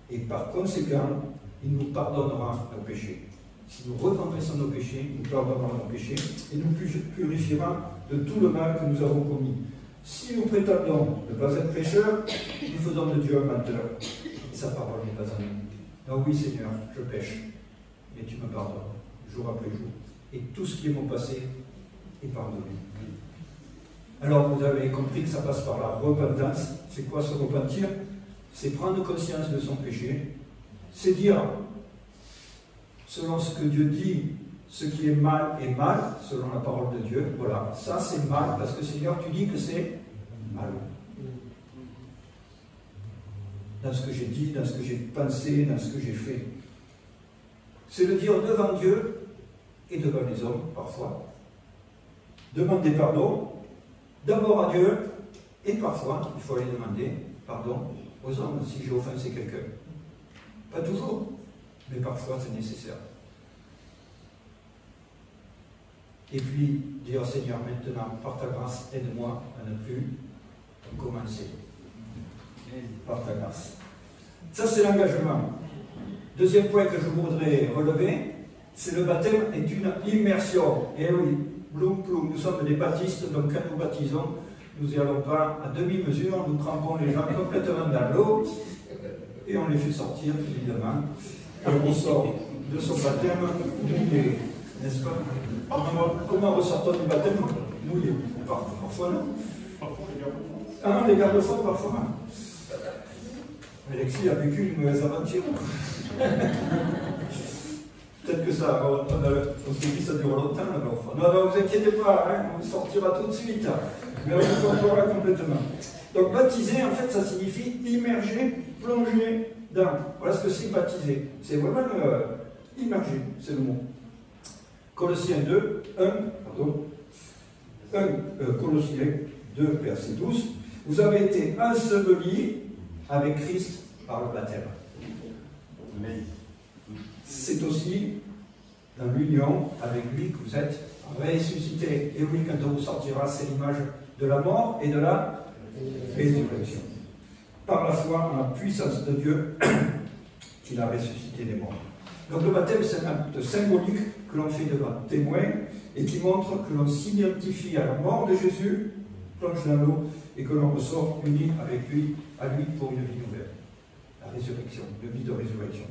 I: et par conséquent, il nous pardonnera nos péchés. Si nous reconnaissons nos péchés, il nous pardonnera nos péchés, et nous purifiera de tout le mal que nous avons commis. Si nous prétendons ne pas être pécheurs, nous faisons de Dieu un menteur, et sa parole n'est pas en nous. Donc oui, Seigneur, je pêche, mais tu me pardonnes, jour après jour. Et tout ce qui est mon passé est pardonné. Alors vous avez compris que ça passe par la repentance. C'est quoi se repentir? C'est prendre conscience de son péché, c'est dire, selon ce que Dieu dit, ce qui est mal, selon la parole de Dieu. Voilà, ça c'est mal, parce que Seigneur, tu dis que c'est mal. Dans ce que j'ai dit, dans ce que j'ai pensé, dans ce que j'ai fait. C'est le dire devant Dieu et devant les hommes, parfois. Demander pardon, d'abord à Dieu, et parfois, il faut aller demander pardon aux hommes si j'ai offensé quelqu'un. Pas toujours, mais parfois c'est nécessaire. Et puis, dire Seigneur, maintenant, par ta grâce, aide-moi à ne plus commencer. Par ta grâce. Ça, c'est l'engagement. Deuxième point que je voudrais relever, c'est le baptême est une immersion. Et oui, bloum, bloum, nous sommes des baptistes, donc quand nous baptisons, nous n'y allons pas à demi-mesure, nous trempons les gens complètement dans l'eau et on les fait sortir, évidemment. Et on sort de son baptême mouillé, n'est-ce pas? Comment ressort-on du baptême mouillé? Parfois non. Ah non, les garde-fous, parfois. Alexis a vécu une mauvaise aventure. Peut-être que ça, on s'est dit ça dure longtemps, alors. Non, non, vous inquiétez pas, hein, on sortira tout de suite. Mais on vous contrôlera complètement. Donc baptiser, en fait, ça signifie immerger, plonger dans. Voilà ce que c'est baptiser. C'est vraiment immerger, c'est le mot. Colossiens 2, Colossiens 2, verset 12. Vous avez été ensevelis avec Christ par le baptême. Amen. C'est aussi dans l'union avec lui que vous êtes ressuscité. Et oui, quand on vous sortira, c'est l'image de la mort et de la résurrection. Par la foi en la puissance de Dieu qui l'a ressuscité des morts. Donc le baptême, c'est un acte symbolique que l'on fait devant témoin et qui montre que l'on s'identifie à la mort de Jésus, plonge dans l'eau et que l'on ressort uni avec lui, à lui pour une vie nouvelle. La résurrection, une vie de résurrection.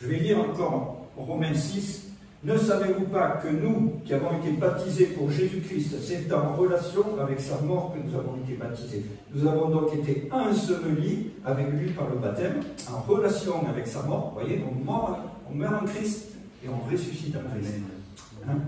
I: Je vais lire encore Romains 6. Ne savez-vous pas que nous, qui avons été baptisés pour Jésus-Christ, c'est en relation avec sa mort que nous avons été baptisés. Nous avons donc été ensevelis avec lui par le baptême, en relation avec sa mort. Vous voyez, on meurt en Christ et on ressuscite en Christ. Hein?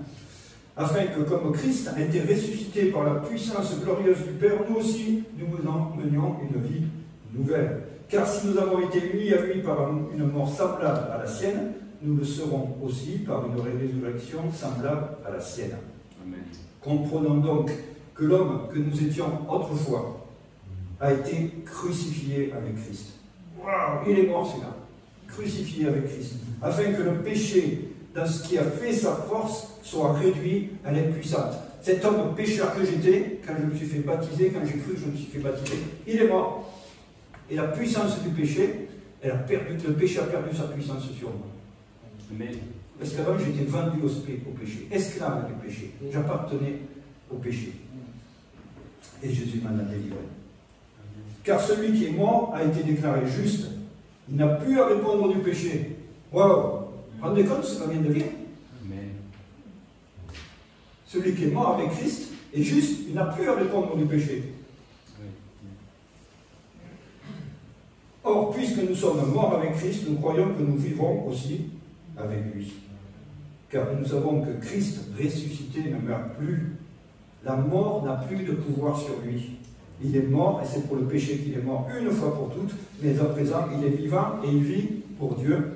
I: Afin que, comme Christ a été ressuscité par la puissance glorieuse du Père, nous aussi, nous menions une vie nouvelle. Car si nous avons été unis à lui par une mort semblable à la sienne, nous le serons aussi par une résurrection semblable à la sienne. Amen. Comprenons donc que l'homme que nous étions autrefois a été crucifié avec Christ. Waouh, il est mort celui-là. Crucifié avec Christ. Afin que le péché, dans ce qui a fait sa force, soit réduit à l'impuissance. Cet homme pécheur que j'étais, quand je me suis fait baptiser, quand j'ai cru que je me suis fait baptiser, il est mort. Et la puissance du péché, le péché a perdu sa puissance sur moi. Mais, parce qu'avant j'étais vendu au péché, esclave du péché, j'appartenais au péché. Et Jésus m'en a délivré. Car celui qui est mort a été déclaré juste, il n'a plus à répondre du péché. Waouh! Rendez compte ce qu'on vient de dire? Celui qui est mort avec Christ est juste, il n'a plus à répondre du péché. Or, puisque nous sommes morts avec Christ, nous croyons que nous vivrons aussi avec lui. Car nous savons que Christ ressuscité ne meurt plus. La mort n'a plus de pouvoir sur lui. Il est mort, et c'est pour le péché qu'il est mort une fois pour toutes, mais à présent il est vivant et il vit pour Dieu.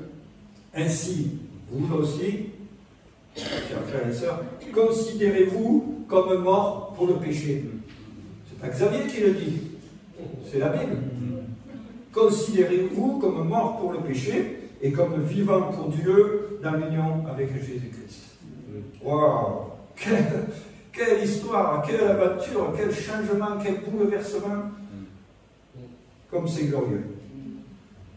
I: Ainsi, vous aussi, chers frères et sœurs, considérez-vous comme mort pour le péché. C'est pas Xavier qui le dit, c'est la Bible. Considérez-vous comme mort pour le péché et comme vivant pour Dieu dans l'union avec Jésus-Christ. Waouh! Quelle histoire, quelle aventure, quel changement, quel bouleversement. Comme c'est glorieux.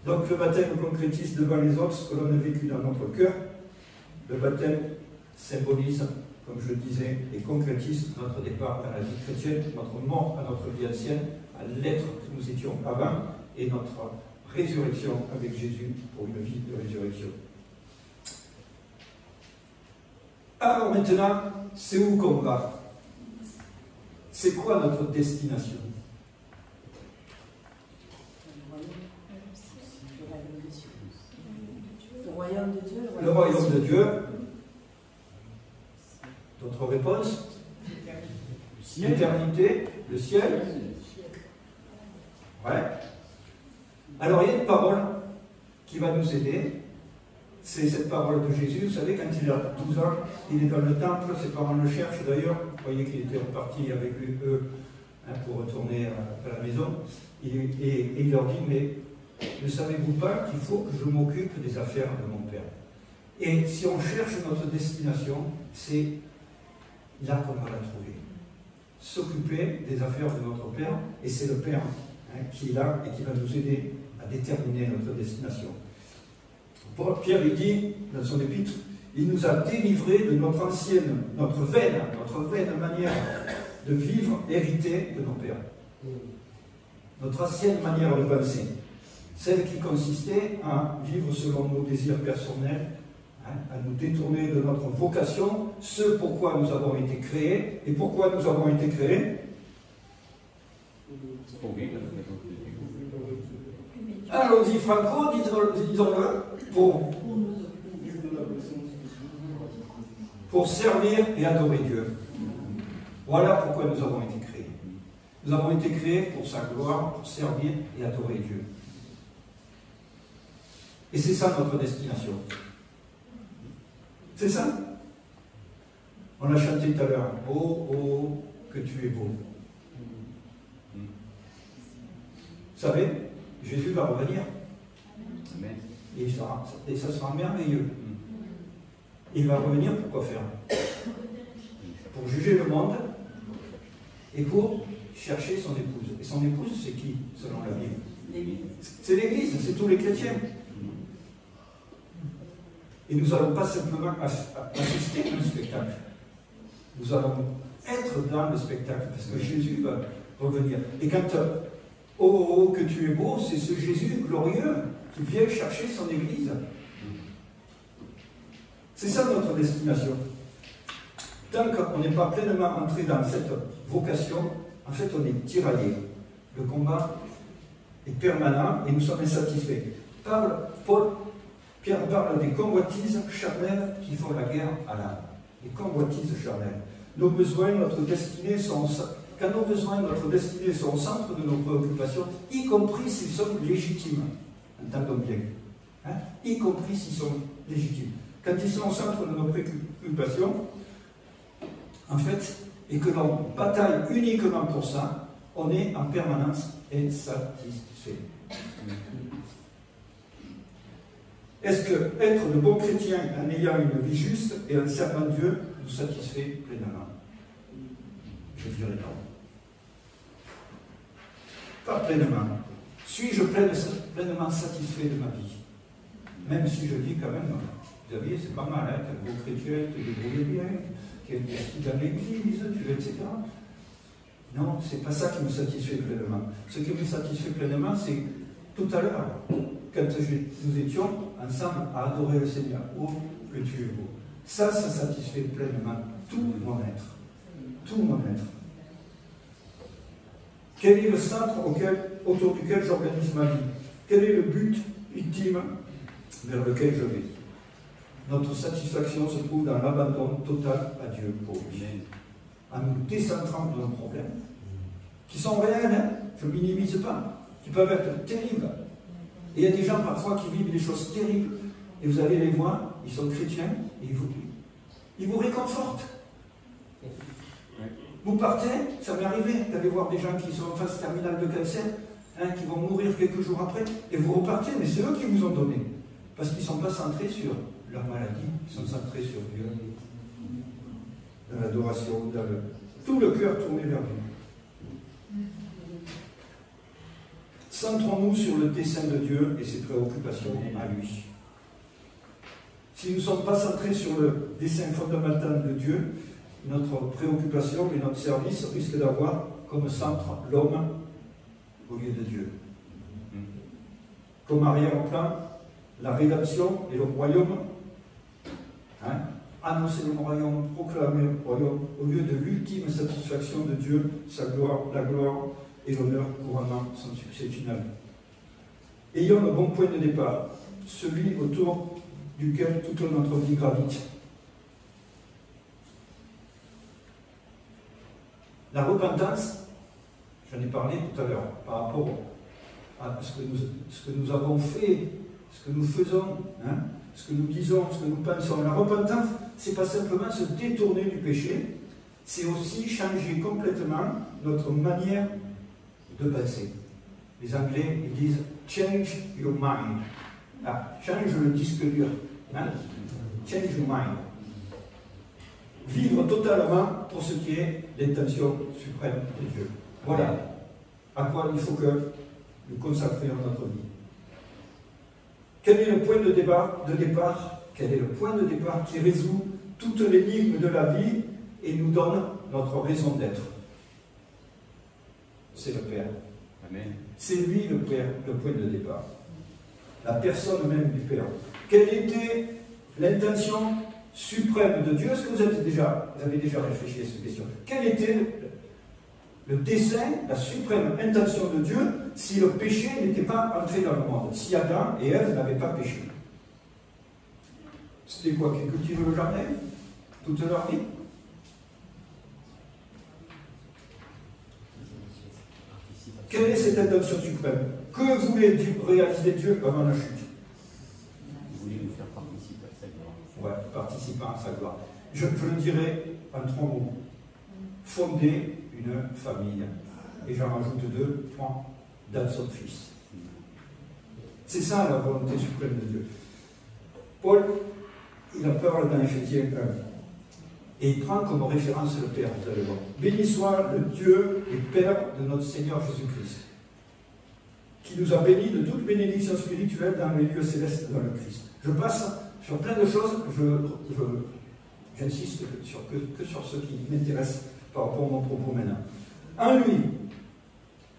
I: Donc le baptême concrétise devant les autres ce que l'on a vécu dans notre cœur. Le baptême symbolise, comme je le disais, et concrétise notre départ dans la vie chrétienne, notre mort à notre vie ancienne, à l'être que nous étions avant, et notre résurrection avec Jésus pour une vie de résurrection. Alors maintenant, c'est où qu'on va? C'est quoi notre destination?
H: Le royaume de Dieu.
I: Le royaume de Dieu. D'autres réponses? L'éternité, le ciel. Ouais. Alors il y a une parole qui va nous aider. C'est cette parole de Jésus. Vous savez, quand il a 12 ans, il est dans le temple, ses parents le cherchent d'ailleurs. Vous voyez qu'il était reparti avec eux pour retourner à la maison. Et il leur dit, mais ne savez-vous pas qu'il faut que je m'occupe des affaires de mon Père? Et si on cherche notre destination, c'est là qu'on va la trouver. S'occuper des affaires de notre Père, et c'est le Père qui est là et qui va nous aider à déterminer notre destination. Pierre lui dit, dans son épître, il nous a délivrés de notre vaine manière de vivre héritée de nos pères. Notre ancienne manière de penser, celle qui consistait à vivre selon nos désirs personnels, à nous détourner de notre vocation, ce pourquoi nous avons été créés. Et pourquoi nous avons été créés? Allons-y Franco, disons-le, pour servir et adorer Dieu. Voilà pourquoi nous avons été créés. Nous avons été créés pour sa gloire, pour servir et adorer Dieu. Et c'est ça notre destination. C'est ça. On l'a chanté tout à l'heure. Oh, oh, que tu es beau. Vous savez, Jésus va revenir. Et ça sera merveilleux. Il va revenir pour quoi faire? Pour juger le monde et pour chercher son épouse. Et son épouse, c'est qui, selon la Bible? C'est l'Église, c'est tous les chrétiens. Et nous n'allons pas simplement assister à un spectacle. Nous allons être dans le spectacle, parce que Jésus va revenir. Et quand oh, oh, que tu es beau, c'est ce Jésus glorieux qui vient chercher son Église. C'est ça notre destination. Tant qu'on n'est pas pleinement entré dans cette vocation, en fait on est tiraillé. Le combat est permanent et nous sommes insatisfaits. Pierre parle des convoitises charnelles qui font la guerre à l'âme. Les convoitises charnelles. Nos besoins, notre destinée sont... Quand nos besoins, notre destinée sont au centre de nos préoccupations, y compris s'ils sont légitimes, entendons bien, y compris s'ils sont légitimes. Quand ils sont au centre de nos préoccupations, en fait, et que l'on bataille uniquement pour ça, on est en permanence insatisfait. Est-ce que être de bons chrétiens en ayant une vie juste et en servant Dieu nous satisfait pleinement? Je dirais non. Pas pleinement. Suis-je pleinement satisfait de ma vie? Même si je dis quand même, vous savez, c'est pas mal, t'es un beau chrétien, tu te débrouilles bien, tu es investi dans l'église, etc. Non, c'est pas ça qui me satisfait pleinement. Ce qui me satisfait pleinement, c'est tout à l'heure, quand nous étions ensemble à adorer le Seigneur. Oh, que tu es beau. Ça satisfait pleinement tout mon être. Tout mon être. Quel est le centre autour duquel j'organise ma vie? Quel est le but ultime vers lequel je vais? Notre satisfaction se trouve dans l'abandon total à Dieu pour lui. En nous décentrant de nos problèmes, qui sont réels, je ne minimise pas, qui peuvent être terribles. Et il y a des gens parfois qui vivent des choses terribles, et vous allez les voir, ils sont chrétiens, et ils vous réconfortent. Vous partez, ça m'est arrivé d'aller voir des gens qui sont en phase terminale de cancer, qui vont mourir quelques jours après, et vous repartez, mais c'est eux qui vous ont donné. Parce qu'ils ne sont pas centrés sur leur maladie, ils sont centrés sur Dieu. dans l'adoration, tout le cœur tourné vers lui. Centrons-nous sur le dessein de Dieu et ses préoccupations à lui. Si nous ne sommes pas centrés sur le dessein fondamental de Dieu, notre préoccupation et notre service risquent d'avoir comme centre l'homme au lieu de Dieu. Comme arrière-plan, la rédemption et le royaume, annoncer le royaume, proclamer le royaume, au lieu de l'ultime satisfaction de Dieu, sa gloire, la gloire et l'honneur couronnant son succès final. Ayons le bon point de départ, celui autour duquel toute notre vie gravite. La repentance, j'en ai parlé tout à l'heure, par rapport à ce que nous avons fait, ce que nous faisons, ce que nous disons, ce que nous pensons. La repentance, c'est pas simplement se détourner du péché, c'est aussi changer complètement notre manière de penser. Les Anglais, ils disent « change your mind ». Change le disque dur. Change your mind. Vivre totalement pour ce qui est l'intention suprême de Dieu. Voilà à quoi il faut que nous consacrions notre vie. Quel est le point de départ Quel est le point de départ qui résout toute l'énigme de la vie et nous donne notre raison d'être? C'est le Père. Amen. C'est lui le Père, le point de départ. La personne même du Père. Quelle était l'intention suprême de Dieu? Est-ce que vous avez déjà réfléchi à cette question? Quel était le dessein, la suprême intention de Dieu si le péché n'était pas entré dans le monde? Si Adam et Ève n'avaient pas péché? C'était quoi? Qu'ils cultivent le jardin toute leur vie? Quelle est cette intention suprême? Que voulait réaliser Dieu avant la chute?
B: Il voulait nous faire participer à sa gloire.
I: Ouais, participant à sa gloire. Je le dirais en 3 mots. Fonder une famille. Et j'en rajoute 2, 3, dans son Fils. C'est ça la volonté suprême de Dieu. Paul, il a parlé dans Éphésiens 1. Et il prend comme référence le Père, vous allez voir. Béni soit le Dieu et Père de notre Seigneur Jésus-Christ, qui nous a bénis de toute bénédiction spirituelle dans les lieux célestes dans le Christ. Je passe sur plein de choses, j'insiste que sur ce qui m'intéresse par rapport à mon propos maintenant. En lui,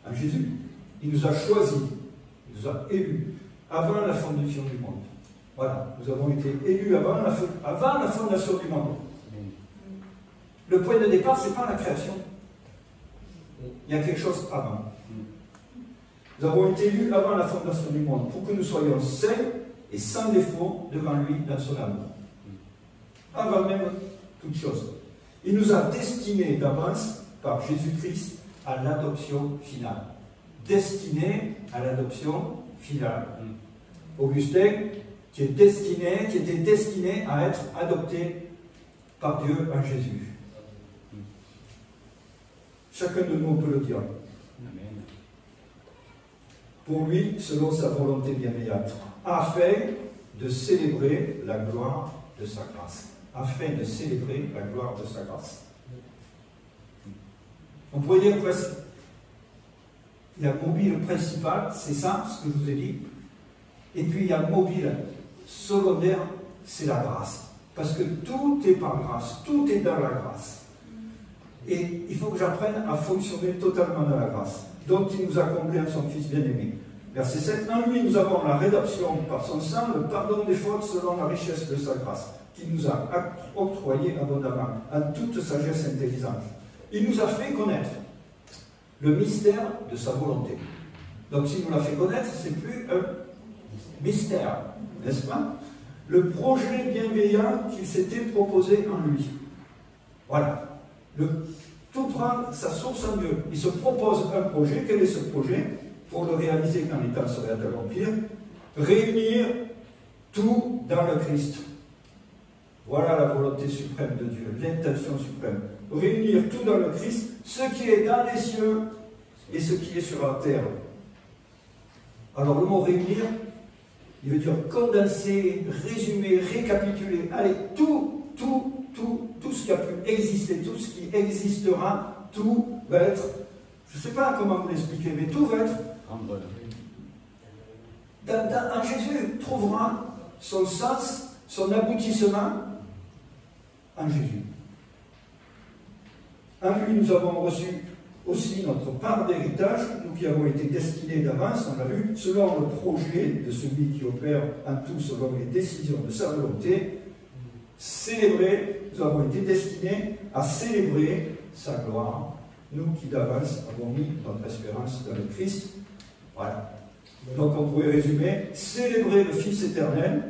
I: en Jésus, il nous a choisis, il nous a élus avant la fondation du monde. Voilà, nous avons été élus avant la fondation du monde. Le point de départ, ce n'est pas la création. Il y a quelque chose avant. Nous avons été élus avant la fondation du monde pour que nous soyons saints et sans défaut devant lui dans son amour. Avant même toute chose. Il nous a destinés d'avance par Jésus-Christ à l'adoption finale. Destinés à l'adoption finale. Augustin, qui était destiné à être adopté par Dieu en Jésus. Chacun de nous peut le dire. Amen. Pour lui, selon sa volonté bienveillante, afin de célébrer la gloire de sa grâce. Afin de célébrer la gloire de sa grâce. On pourrait dire presque, il y a le mobile principal, c'est ça, ce que je vous ai dit. Et puis il y a le mobile secondaire, c'est la grâce. Parce que tout est par grâce, tout est dans la grâce. Et il faut que j'apprenne à fonctionner totalement dans la grâce, dont il nous a comblé en son Fils bien-aimé. Verset 7, en lui nous avons la rédemption par son sang, le pardon des fautes selon la richesse de sa grâce, qu'il nous a octroyé abondamment, en toute sagesse intelligente. Il nous a fait connaître le mystère de sa volonté. Donc s'il nous l'a fait connaître, c'est plus un mystère, n'est-ce pas? Le projet bienveillant qu'il s'était proposé en lui. Voilà. Tout prend sa source en Dieu. Il se propose un projet. Quel est ce projet? Pour le réaliser quand les temps seraient à accomplir, réunir tout dans le Christ. Voilà la volonté suprême de Dieu, l'intention suprême. Réunir tout dans le Christ, ce qui est dans les cieux et ce qui est sur la terre. Alors le mot réunir, il veut dire condenser, résumer, récapituler. Allez, tout ce qui a pu exister, tout ce qui existera, tout va être, je ne sais pas comment vous l'expliquer, mais tout va être. En Jésus trouvera son sens, son aboutissement en Jésus. En lui, nous avons reçu aussi notre part d'héritage, nous qui avons été destinés d'avance, on l'a vu, selon le projet de celui qui opère en tout selon les décisions de sa volonté, nous avons été destinés à célébrer sa gloire, nous qui d'avance avons mis notre espérance dans le Christ. Voilà. Donc on pourrait résumer, célébrer le Fils éternel,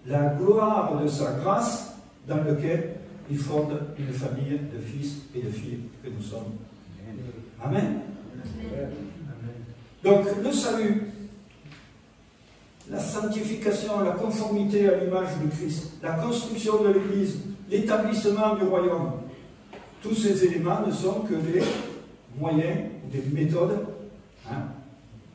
I: la gloire de sa grâce, dans lequel il fonde une famille de fils et de filles que nous sommes. Amen. Donc le salut, la sanctification, la conformité à l'image de Christ, la construction de l'Église, l'établissement du royaume, tous ces éléments ne sont que des moyens, des méthodes,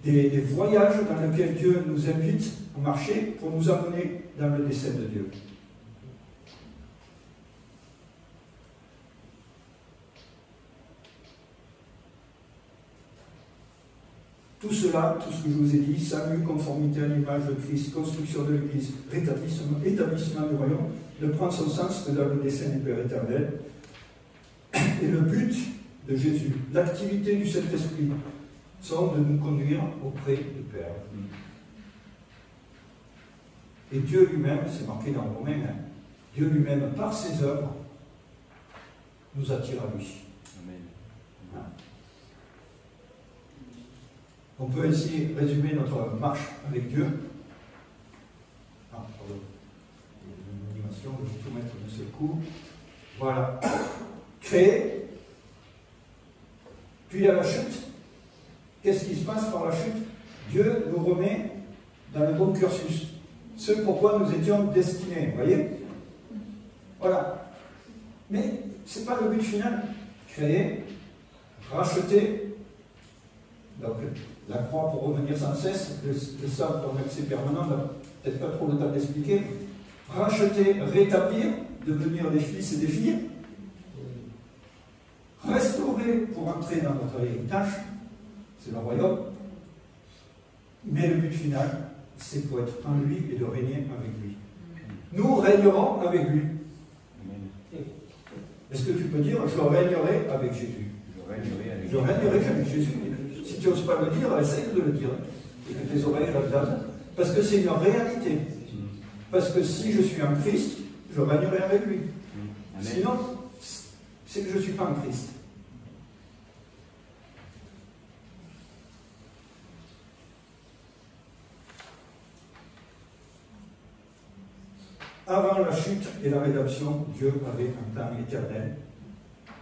I: des voyages dans lesquels Dieu nous invite à marcher pour nous amener dans le dessein de Dieu. Tout cela, tout ce que je vous ai dit, salut, conformité à l'image de Christ, construction de l'Église, établissement du royaume, ne prend son sens que dans le dessein du Père éternel. Et le but de Jésus, l'activité du Saint-Esprit, sont de nous conduire auprès du Père. Et Dieu lui-même, c'est marqué dans Romains, Dieu lui-même, par ses œuvres, nous attire à lui. Amen. On peut ainsi résumer notre marche avec Dieu. Pardon. Une animation, je vais tout mettre de ce coup. Voilà. Créer. Puis à la chute. Qu'est-ce qui se passe par la chute? Dieu nous remet dans le bon cursus. Ce pourquoi nous étions destinés. Vous voyez? Voilà. Mais ce n'est pas le but final. Créer, racheter. Donc, la croix pour revenir sans cesse, le sang pour un accès permanent, peut-être pas trop le temps d'expliquer. Racheter, rétablir, devenir des fils et des filles. Restaurer pour entrer dans notre héritage, c'est le royaume. Mais le but final, c'est pour être en lui et de régner avec lui. Nous régnerons avec lui. Est-ce que tu peux dire, je régnerai avec Jésus? Je régnerai avec Jésus. Si tu n'oses pas le dire, essaye de le dire. Et que tes oreilles l'entendent. Parce que c'est une réalité. Parce que si je suis en Christ, je régnerai avec lui. Sinon, c'est que je ne suis pas en Christ. Avant la chute et la rédemption, Dieu avait un plan éternel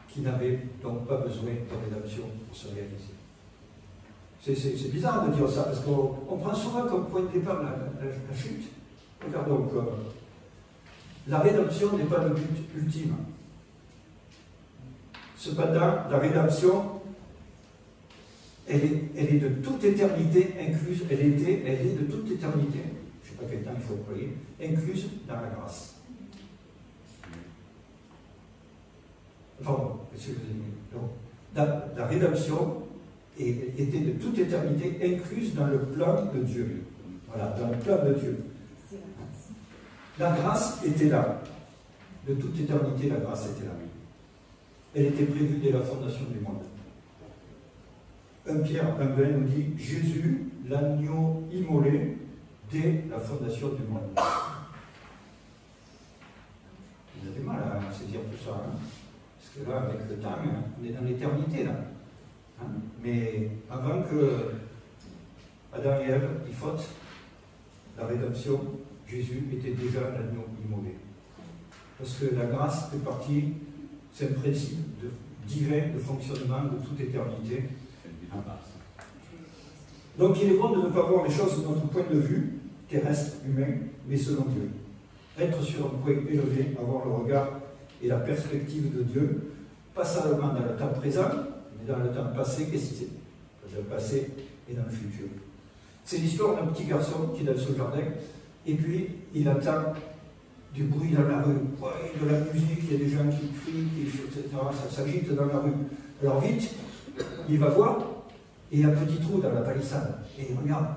I: qui n'avait donc pas besoin de rédemption pour se réaliser. C'est bizarre de dire ça, parce qu'on prend souvent comme point de départ la chute. Regardons donc, la rédemption n'est pas le but ultime. Cependant, la rédemption, elle est de toute éternité incluse, elle est de toute éternité, je ne sais pas quel temps il faut employer, incluse dans la grâce. Pardon, monsieur le donc, la rédemption était de toute éternité incluse dans le plan de Dieu. Voilà, dans le plan de Dieu. La grâce était là. De toute éternité, la grâce était là. Elle était prévue dès la fondation du monde. 1 Pierre 1,20 nous dit Jésus, l'agneau immolé dès la fondation du monde. Vous avez du mal à saisir tout ça, hein? Parce que là, avec le temps, on est dans l'éternité, là. Hein? Mais avant que Adam et Ève y fautent, la rédemption, Jésus était déjà l'agneau immolé. Parce que la grâce fait partie, c'est un principe divin de fonctionnement de toute éternité. Donc il est bon de ne pas voir les choses de notre point de vue, terrestre, humain, mais selon Dieu. Être sur un point élevé, avoir le regard et la perspective de Dieu, pas seulement dans le temps présent, mais dans le temps passé, qu'est-ce que c'est? Dans le passé et dans le futur. C'est l'histoire d'un petit garçon qui est dans ce jardin, et puis il attend du bruit dans la rue, ouais, de la musique, il y a des gens qui crient, etc. Ça s'agite dans la rue. Alors vite, il va voir, et il y a un petit trou dans la palissade. Et il regarde.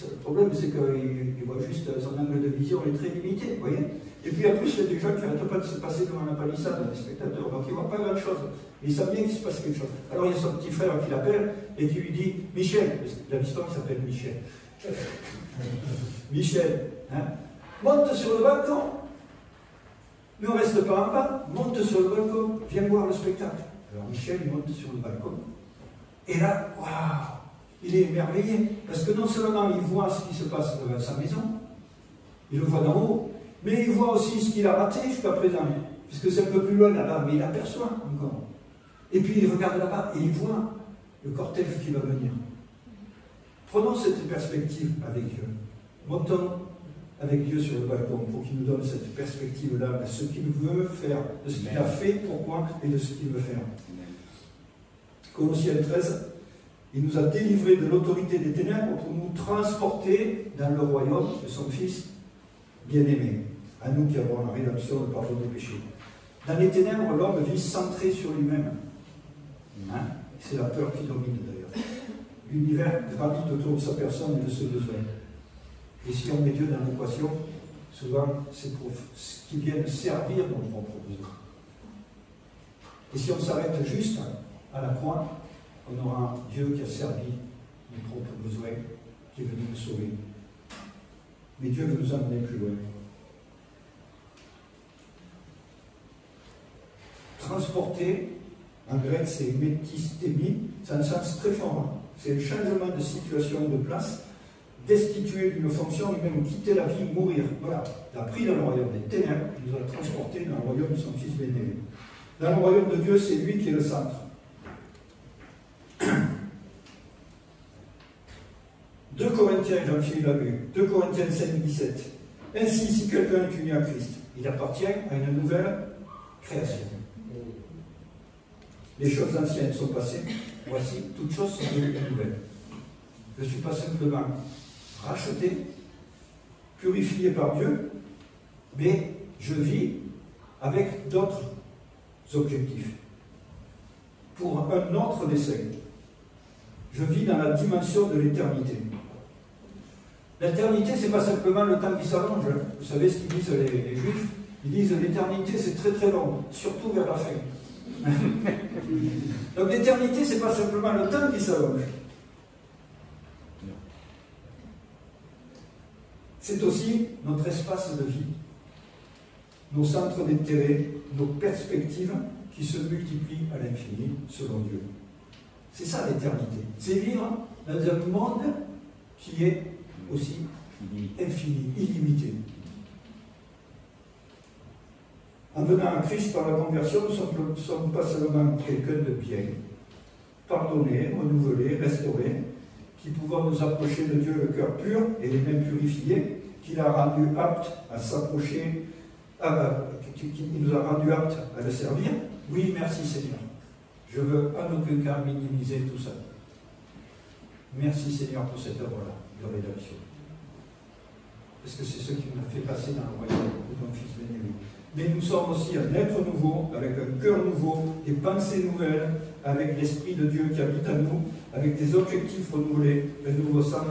I: Le problème, c'est qu'il voit juste son angle de vision est très limité, vous voyez. Et puis en plus, il y a des gens qui n'arrêtent pas de se passer devant la palissade, les spectateurs, donc ils ne voient pas grand-chose. Ils savent bien qu'il se passe quelque chose. Alors il y a son petit frère qui l'appelle et qui lui dit « Michel », l'histoire s'appelle Michel. Michel, hein, monte sur le balcon. Mais on ne reste pas en bas, monte sur le balcon, viens voir le spectacle. Alors Michel, il monte sur le balcon. Et là, waouh, il est émerveillé. Parce que non seulement il voit ce qui se passe devant sa maison, il le voit d'en haut, mais il voit aussi ce qu'il a raté jusqu'à présent. Puisque c'est un peu plus loin là-bas, mais il aperçoit encore. Et puis il regarde là-bas et il voit le cortège qui va venir. Prenons cette perspective avec Dieu. Montons avec Dieu sur le balcon pour qu'il nous donne cette perspective-là de ce qu'il veut faire, de ce qu'il a fait, pourquoi et de ce qu'il veut faire. Colossiens 13, il nous a délivrés de l'autorité des ténèbres pour nous transporter dans le royaume de son Fils bien-aimé, à nous qui avons la rédemption, le pardon des péchés. Dans les ténèbres, l'homme vit centré sur lui-même. Hein? C'est la peur qui domine d'ailleurs. L'univers gravite autour de sa personne et de ses besoins. Et si on met Dieu dans l'équation, souvent c'est pour ce qui vient servir nos propres besoins. Et si on s'arrête juste à la croix, on aura Dieu qui a servi nos propres besoins, qui est venu nous sauver. Mais Dieu veut nous amener plus loin. Transporter, en grec c'est métistémie, c'est un sens très fort. C'est le changement de situation, de place, destitué d'une fonction et même quitter la vie, mourir. Voilà, il a pris dans le royaume des ténèbres, il nous a transportés dans le royaume de son Fils bien-aimé. Dans le royaume de Dieu, c'est lui qui est le centre. 2 Corinthiens, Jean-Philippe l'a lu, 2 Corinthiens 5, 17. Ainsi, si quelqu'un est uni à Christ, il appartient à une nouvelle création. Les choses anciennes sont passées, voici, toutes choses sont devenues nouvelles. Je ne suis pas simplement racheté, purifié par Dieu, mais je vis avec d'autres objectifs, pour un autre dessein. Je vis dans la dimension de l'éternité. L'éternité, ce n'est pas simplement le temps qui s'allonge. Vous savez ce qu'ils disent les Juifs? Ils disent l'éternité, c'est très très long, surtout vers la fin. Donc l'éternité, ce n'est pas simplement le temps qui s'allonge. C'est aussi notre espace de vie, nos centres d'intérêt, nos perspectives qui se multiplient à l'infini selon Dieu. C'est ça l'éternité. C'est vivre dans un monde qui est aussi infini, illimité. En venant à Christ par la conversion, nous ne sommes pas seulement quelqu'un de bien, pardonné, renouvelé, restauré, qui pouvons nous approcher de Dieu le cœur pur et les mains purifiées, qu'il a rendu apte à s'approcher, qu'il nous a rendu apte à le servir. Oui, merci Seigneur. Je veux en aucun cas minimiser tout ça. Merci Seigneur pour cette œuvre-là de rédemption. Parce que c'est ce qui nous a fait passer dans le royaume de ton Fils bien-aimé. Mais nous sommes aussi un être nouveau, avec un cœur nouveau, des pensées nouvelles, avec l'Esprit de Dieu qui habite en nous, avec des objectifs renouvelés, un nouveau centre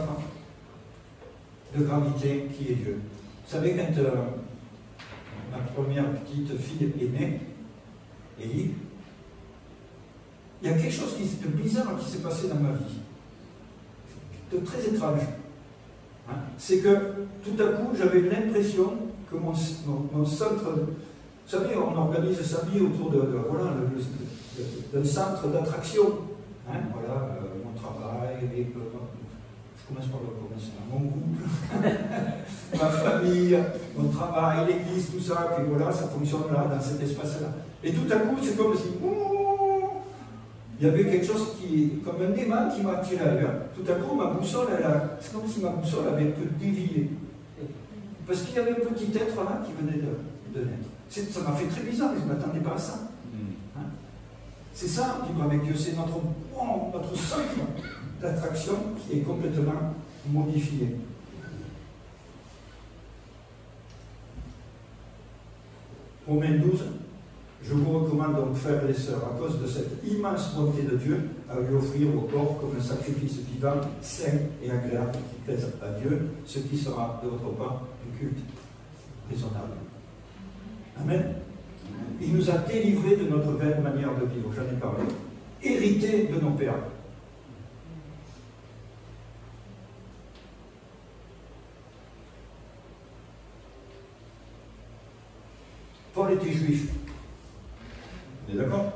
I: de gravité qui est Dieu. Vous savez, quand ma première petite fille est née, Élie, il y a quelque chose de bizarre qui s'est passé dans ma vie, de très étrange. Hein? C'est que tout à coup, j'avais l'impression que mon centre, vous savez, on organise sa vie autour voilà, d'un centre d'attraction. Hein? Voilà, mon travail, je commence par le commencement, mon couple, ma famille, mon travail, l'église, tout ça, puis voilà, ça fonctionne là, dans cet espace-là. Et tout à coup, c'est comme si, il y avait quelque chose comme un aimant qui m'a attiré ailleurs. Tout à coup, ma boussole, c'est comme si ma boussole avait un peu dévié. Parce qu'il y avait un petit être là qui venait de naître. Ça m'a fait très bizarre, je ne m'attendais pas à ça. Hein? C'est ça, vivre avec Dieu, c'est notre centre d'attraction qui est complètement modifié. Romains 12, je vous recommande donc, frères et sœurs, à cause de cette immense bonté de Dieu, à lui offrir vos corps comme un sacrifice vivant, sain et agréable qui plaise à Dieu, ce qui sera de votre part un culte raisonnable. Amen. Il nous a délivrés de notre vaine manière de vivre, j'en ai parlé, hérité de nos pères. Paul était juif. Vous êtes d'accord?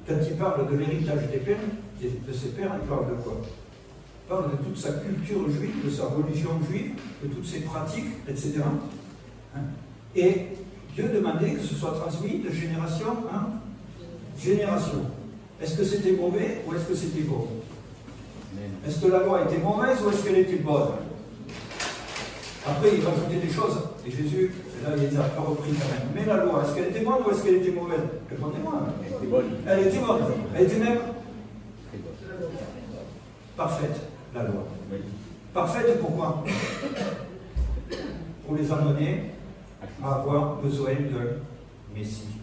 I: Quand il parle de l'héritage des pères, de ses pères, il parle de quoi? Il parle de toute sa culture juive, de sa religion juive, de toutes ses pratiques, etc. Et Dieu demandait que ce soit transmis de génération en génération. Est-ce que c'était mauvais ou est-ce que c'était bon? Est-ce que la loi était mauvaise ou est-ce qu'elle était bonne? Après, il rajoutait des choses. Et Jésus, là, il les a pas repris quand même. Mais la loi, est-ce qu'elle était bonne ou est-ce qu'elle était mauvaise? Répondez-moi. Elle était bonne. Elle était bonne. Elle était même parfaite, la loi. Parfaite pourquoi? Pour les amener à avoir besoin d'un Messie.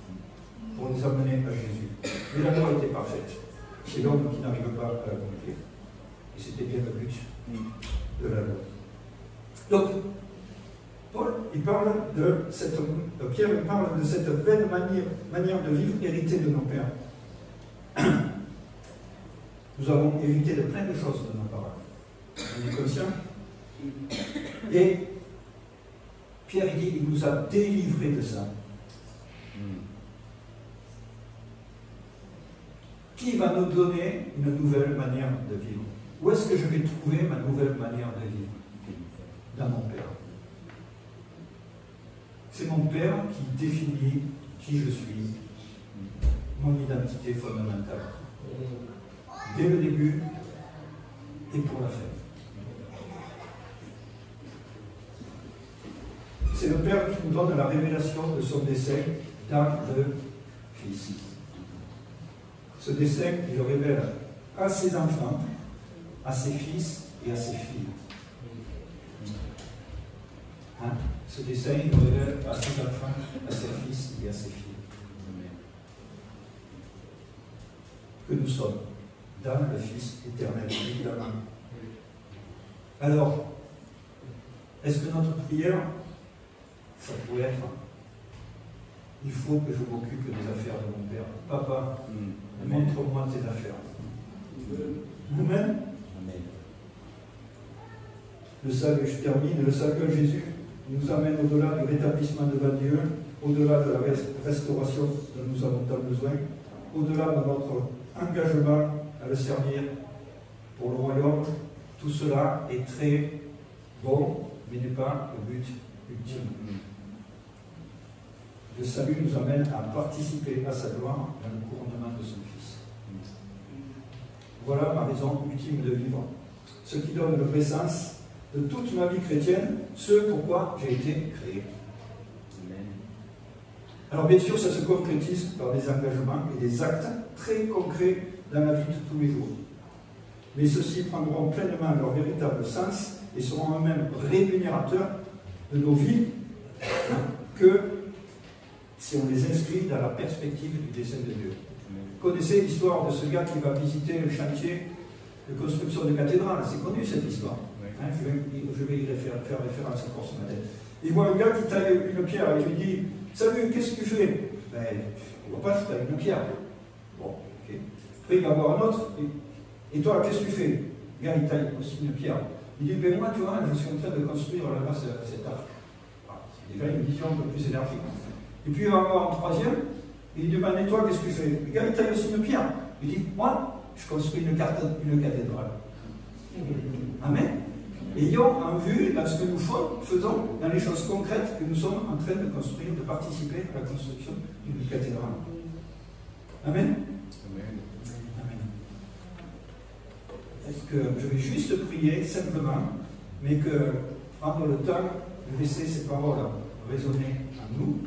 I: Pour les amener à Jésus. Mais la loi était parfaite. C'est l'homme qui n'arrive pas à l'accomplir. Et c'était bien le but de la loi. Donc, Paul, il parle de cette, Pierre il parle de cette vaine manière de vivre héritée de nos pères. Nous avons hérité de plein de choses de nos parents. On est conscient. Et Pierre il dit, il nous a délivrés de ça. Qui va nous donner une nouvelle manière de vivre? Où est-ce que je vais trouver ma nouvelle manière de vivre? Dans mon Père. C'est mon Père qui définit qui je suis, mon identité fondamentale. Dès le début et pour la fin. C'est le Père qui nous donne la révélation de son dessein dans le Fils. Ce dessein, il le révèle à ses enfants, à ses fils et à ses filles. Ce dessein, il le révèle à ses enfants, à ses fils et à ses filles. Que nous sommes dans le Fils éternel, évidemment. Alors, est-ce que notre prière, ça pourrait être: il faut que je m'occupe des affaires de mon Père. Papa, montre-moi tes affaires. Amen. Le salut, je termine, le salut à Jésus nous amène au-delà du rétablissement devant Dieu, au-delà de la restauration dont nous avons tant besoin, au-delà de notre engagement à le servir pour le royaume. Tout cela est très bon, mais n'est pas le but ultime. Le salut nous amène à participer à sa gloire dans le couronnement de son Fils. Voilà ma raison ultime de vivre. Ce qui donne le vrai sens de toute ma vie chrétienne, ce pourquoi j'ai été créé. Alors bien sûr, ça se concrétise par des engagements et des actes très concrets dans la vie de tous les jours. Mais ceux-ci prendront pleinement leur véritable sens et seront eux-mêmes rémunérateurs de nos vies que si on les inscrit dans la perspective du dessein de Dieu. Vous connaissez l'histoire de ce gars qui va visiter le chantier de construction de cathédrale. C'est connu cette histoire. Je vais y faire référence encore ce matin. Il voit un gars qui taille une pierre et lui dit: salut, qu'est-ce que tu fais? Ben, on ne voit pas, je taille une pierre. Bon, ok. Après, il va voir un autre. Et toi, qu'est-ce que tu fais? Le gars, il taille aussi une pierre. Il dit: ben moi, tu vois, je suis en train de construire là-bas cet arc. C'est déjà une vision un peu plus énergique. Et puis, il va voir un troisième. Et il demande: et toi, qu'est-ce que tu fais? Le gars, il taille aussi une pierre. Il dit: moi, je construis une cathédrale. Amen. Ayons en vue dans ce que nous faisons, dans les choses concrètes que nous sommes en train de construire, de participer à la construction d'une cathédrale. Amen. Amen. Est-ce que je vais juste prier simplement, mais que prendre le temps de laisser ces paroles résonner en nous.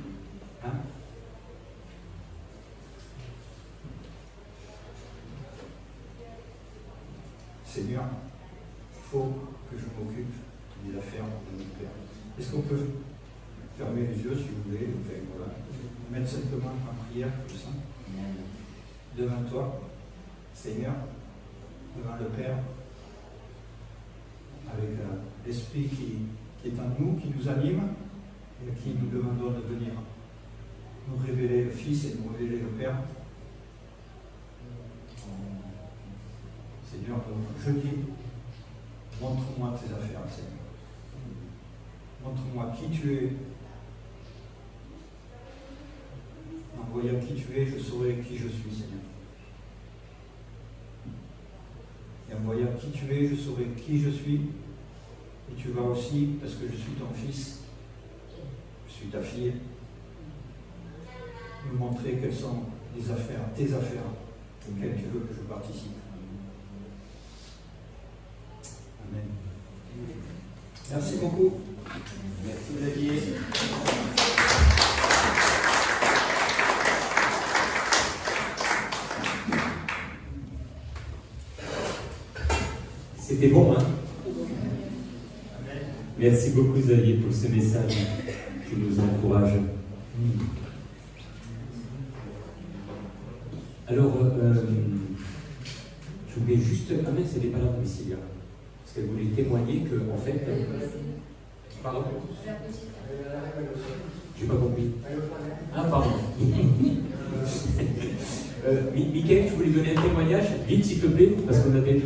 I: Seigneur, il faut que je m'occupe des affaires de mon Père. Est-ce qu'on peut fermer les yeux si vous voulez. Enfin, voilà. Mettre simplement en prière comme ça. Devant toi, Seigneur, devant le Père, avec l'Esprit qui est en nous, qui nous anime et à qui nous demandons de venir nous révéler le Fils et nous révéler le Père. Seigneur, je dis, montre-moi tes affaires, Seigneur. Montre-moi qui tu es. En voyant qui tu es, je saurai qui je suis, Seigneur. Et en voyant qui tu es, je saurai qui je suis. Et tu vas aussi, parce que je suis ton fils, je suis ta fille, me montrer quelles sont les affaires, tes affaires, auxquelles tu veux que je participe. Amen. Merci beaucoup.
G: Merci Xavier.
B: C'était bon, hein? Merci beaucoup Xavier pour ce message qui nous encourage. Alors, je voulais juste... Ah mais c'était pas là, Priscilla. Parce qu'elle voulait témoigner que, en fait... Pardon? J'ai pas compris. Ah, pardon. Mickaël, tu voulais donner un témoignage? Vite, s'il te plaît, parce qu'on avait...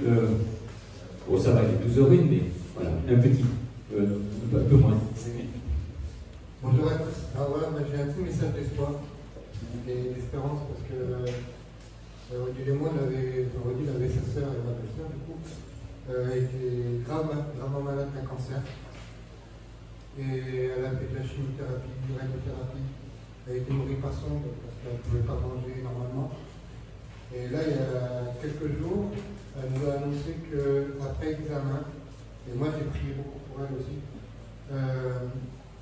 B: Bon, ça va, il est 12h01, mais voilà, un petit... un peu moins.
J: Bonjour à tous. Alors voilà, j'ai un petit message d'espoir et d'espérance parce que Odile et moi, Odile avait sa sœur et ma belle-sœur, du coup, était gravement malade d'un cancer. Et elle a fait de la chimiothérapie, de la radiothérapie. Elle a été nourrie par sonde parce qu'elle ne pouvait pas manger normalement. Et là, il y a quelques jours, elle nous a annoncé qu'après examen, et moi j'ai prié beaucoup pour elle aussi,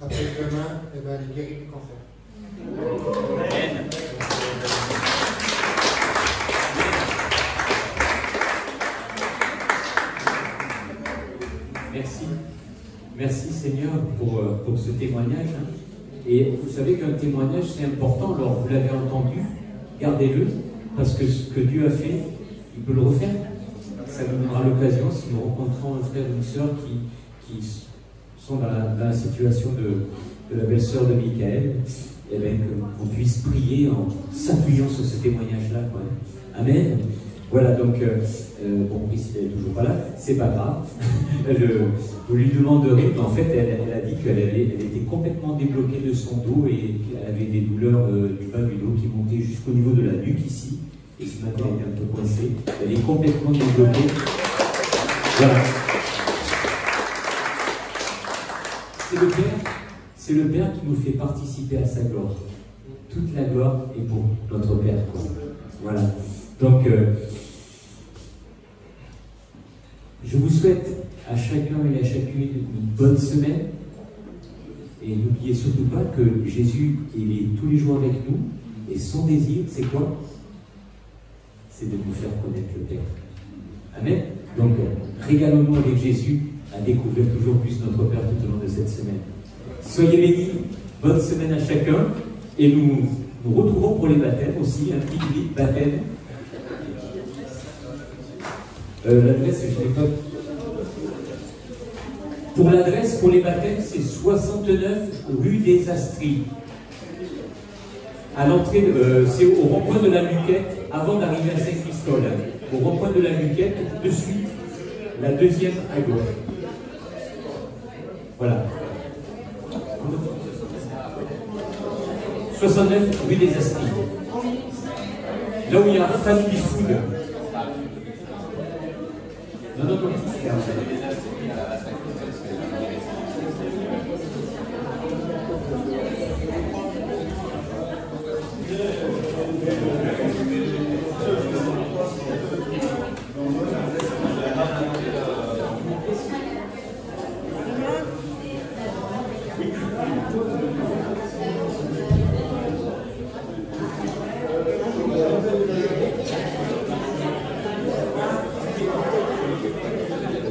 J: après examen, elle est guérie du cancer.
B: Merci. Merci Seigneur pour ce témoignage. Et vous savez qu'un témoignage c'est important, alors vous l'avez entendu, gardez-le, parce que ce que Dieu a fait, il peut le refaire. Ça nous donnera l'occasion, si nous rencontrons un frère ou une sœur qui sont dans la situation de la belle-sœur de Michael, et bien qu'on puisse prier en s'appuyant sur ce témoignage-là. Amen. Voilà, donc, bon, Priscilla n'est toujours pas là, c'est pas grave. Vous lui demanderez, mais en fait, elle a dit qu'elle était complètement débloquée de son dos et qu'elle avait des douleurs du bas du dos qui montaient jusqu'au niveau de la nuque ici. Et ce matin, elle est un peu coincée. Elle est complètement débloquée. Voilà. C'est le Père qui nous fait participer à sa gloire. Toute la gloire est pour notre Père, quoi. Voilà. Donc, je vous souhaite à chacun et à chacune une bonne semaine. Et n'oubliez surtout pas que Jésus, il est tous les jours avec nous. Et son désir, c'est quoi? C'est de nous faire connaître le Père. Amen. Donc, régalons-nous avec Jésus à découvrir toujours plus notre Père tout au long de cette semaine. Soyez bénis, bonne semaine à chacun, et nous nous retrouvons pour les baptêmes aussi, un petit baptême. L'adresse, je l'ai pas. Pour l'adresse, pour les baptêmes, c'est 69 rue des Astries. À l'entrée, c'est au rond-point de la Luquette, avant d'arriver à Saint-Christol. Au rond-point de la Luquette, de suite, la deuxième à gauche. Voilà. 69 rue des Astries. Là où il y a Family Food. Non.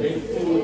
K: Thank you.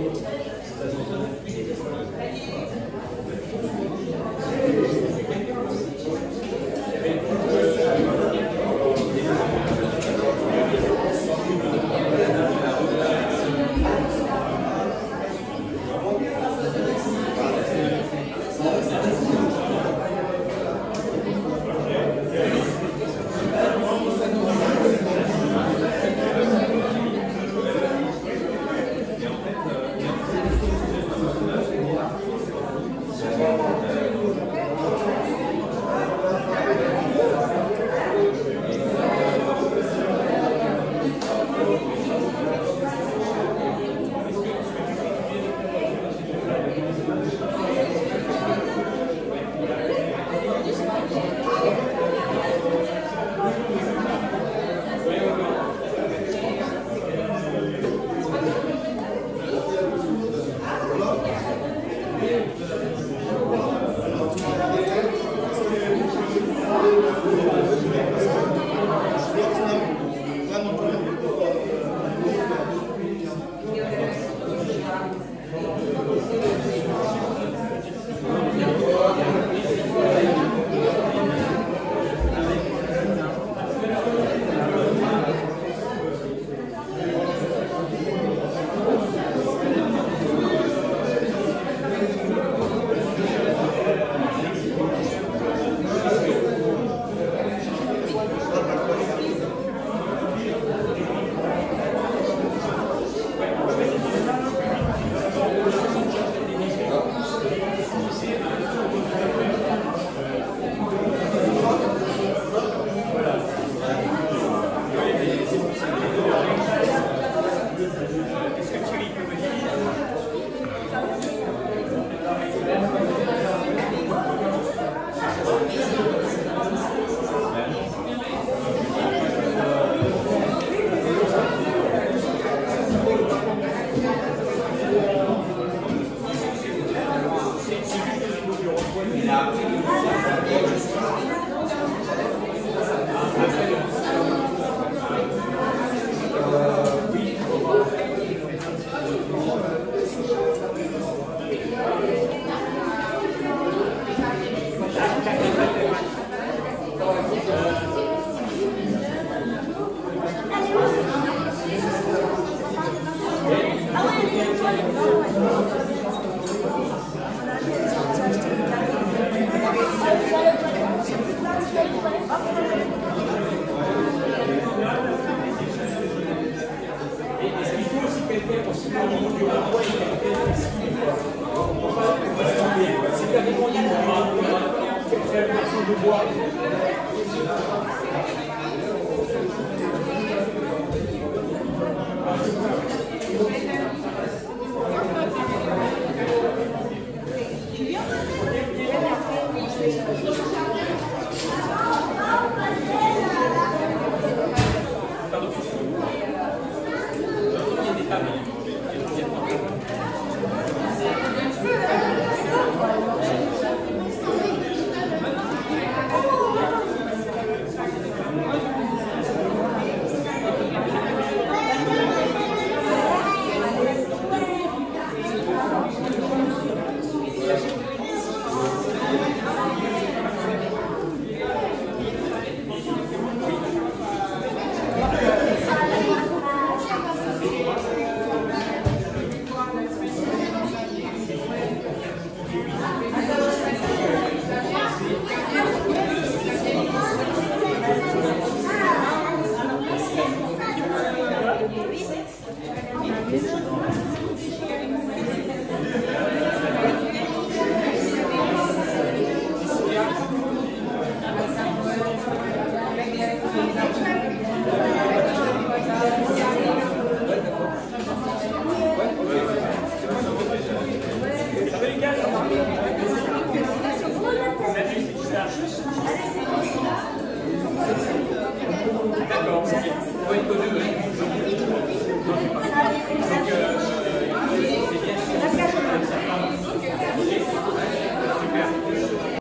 B: C'est carrément libre.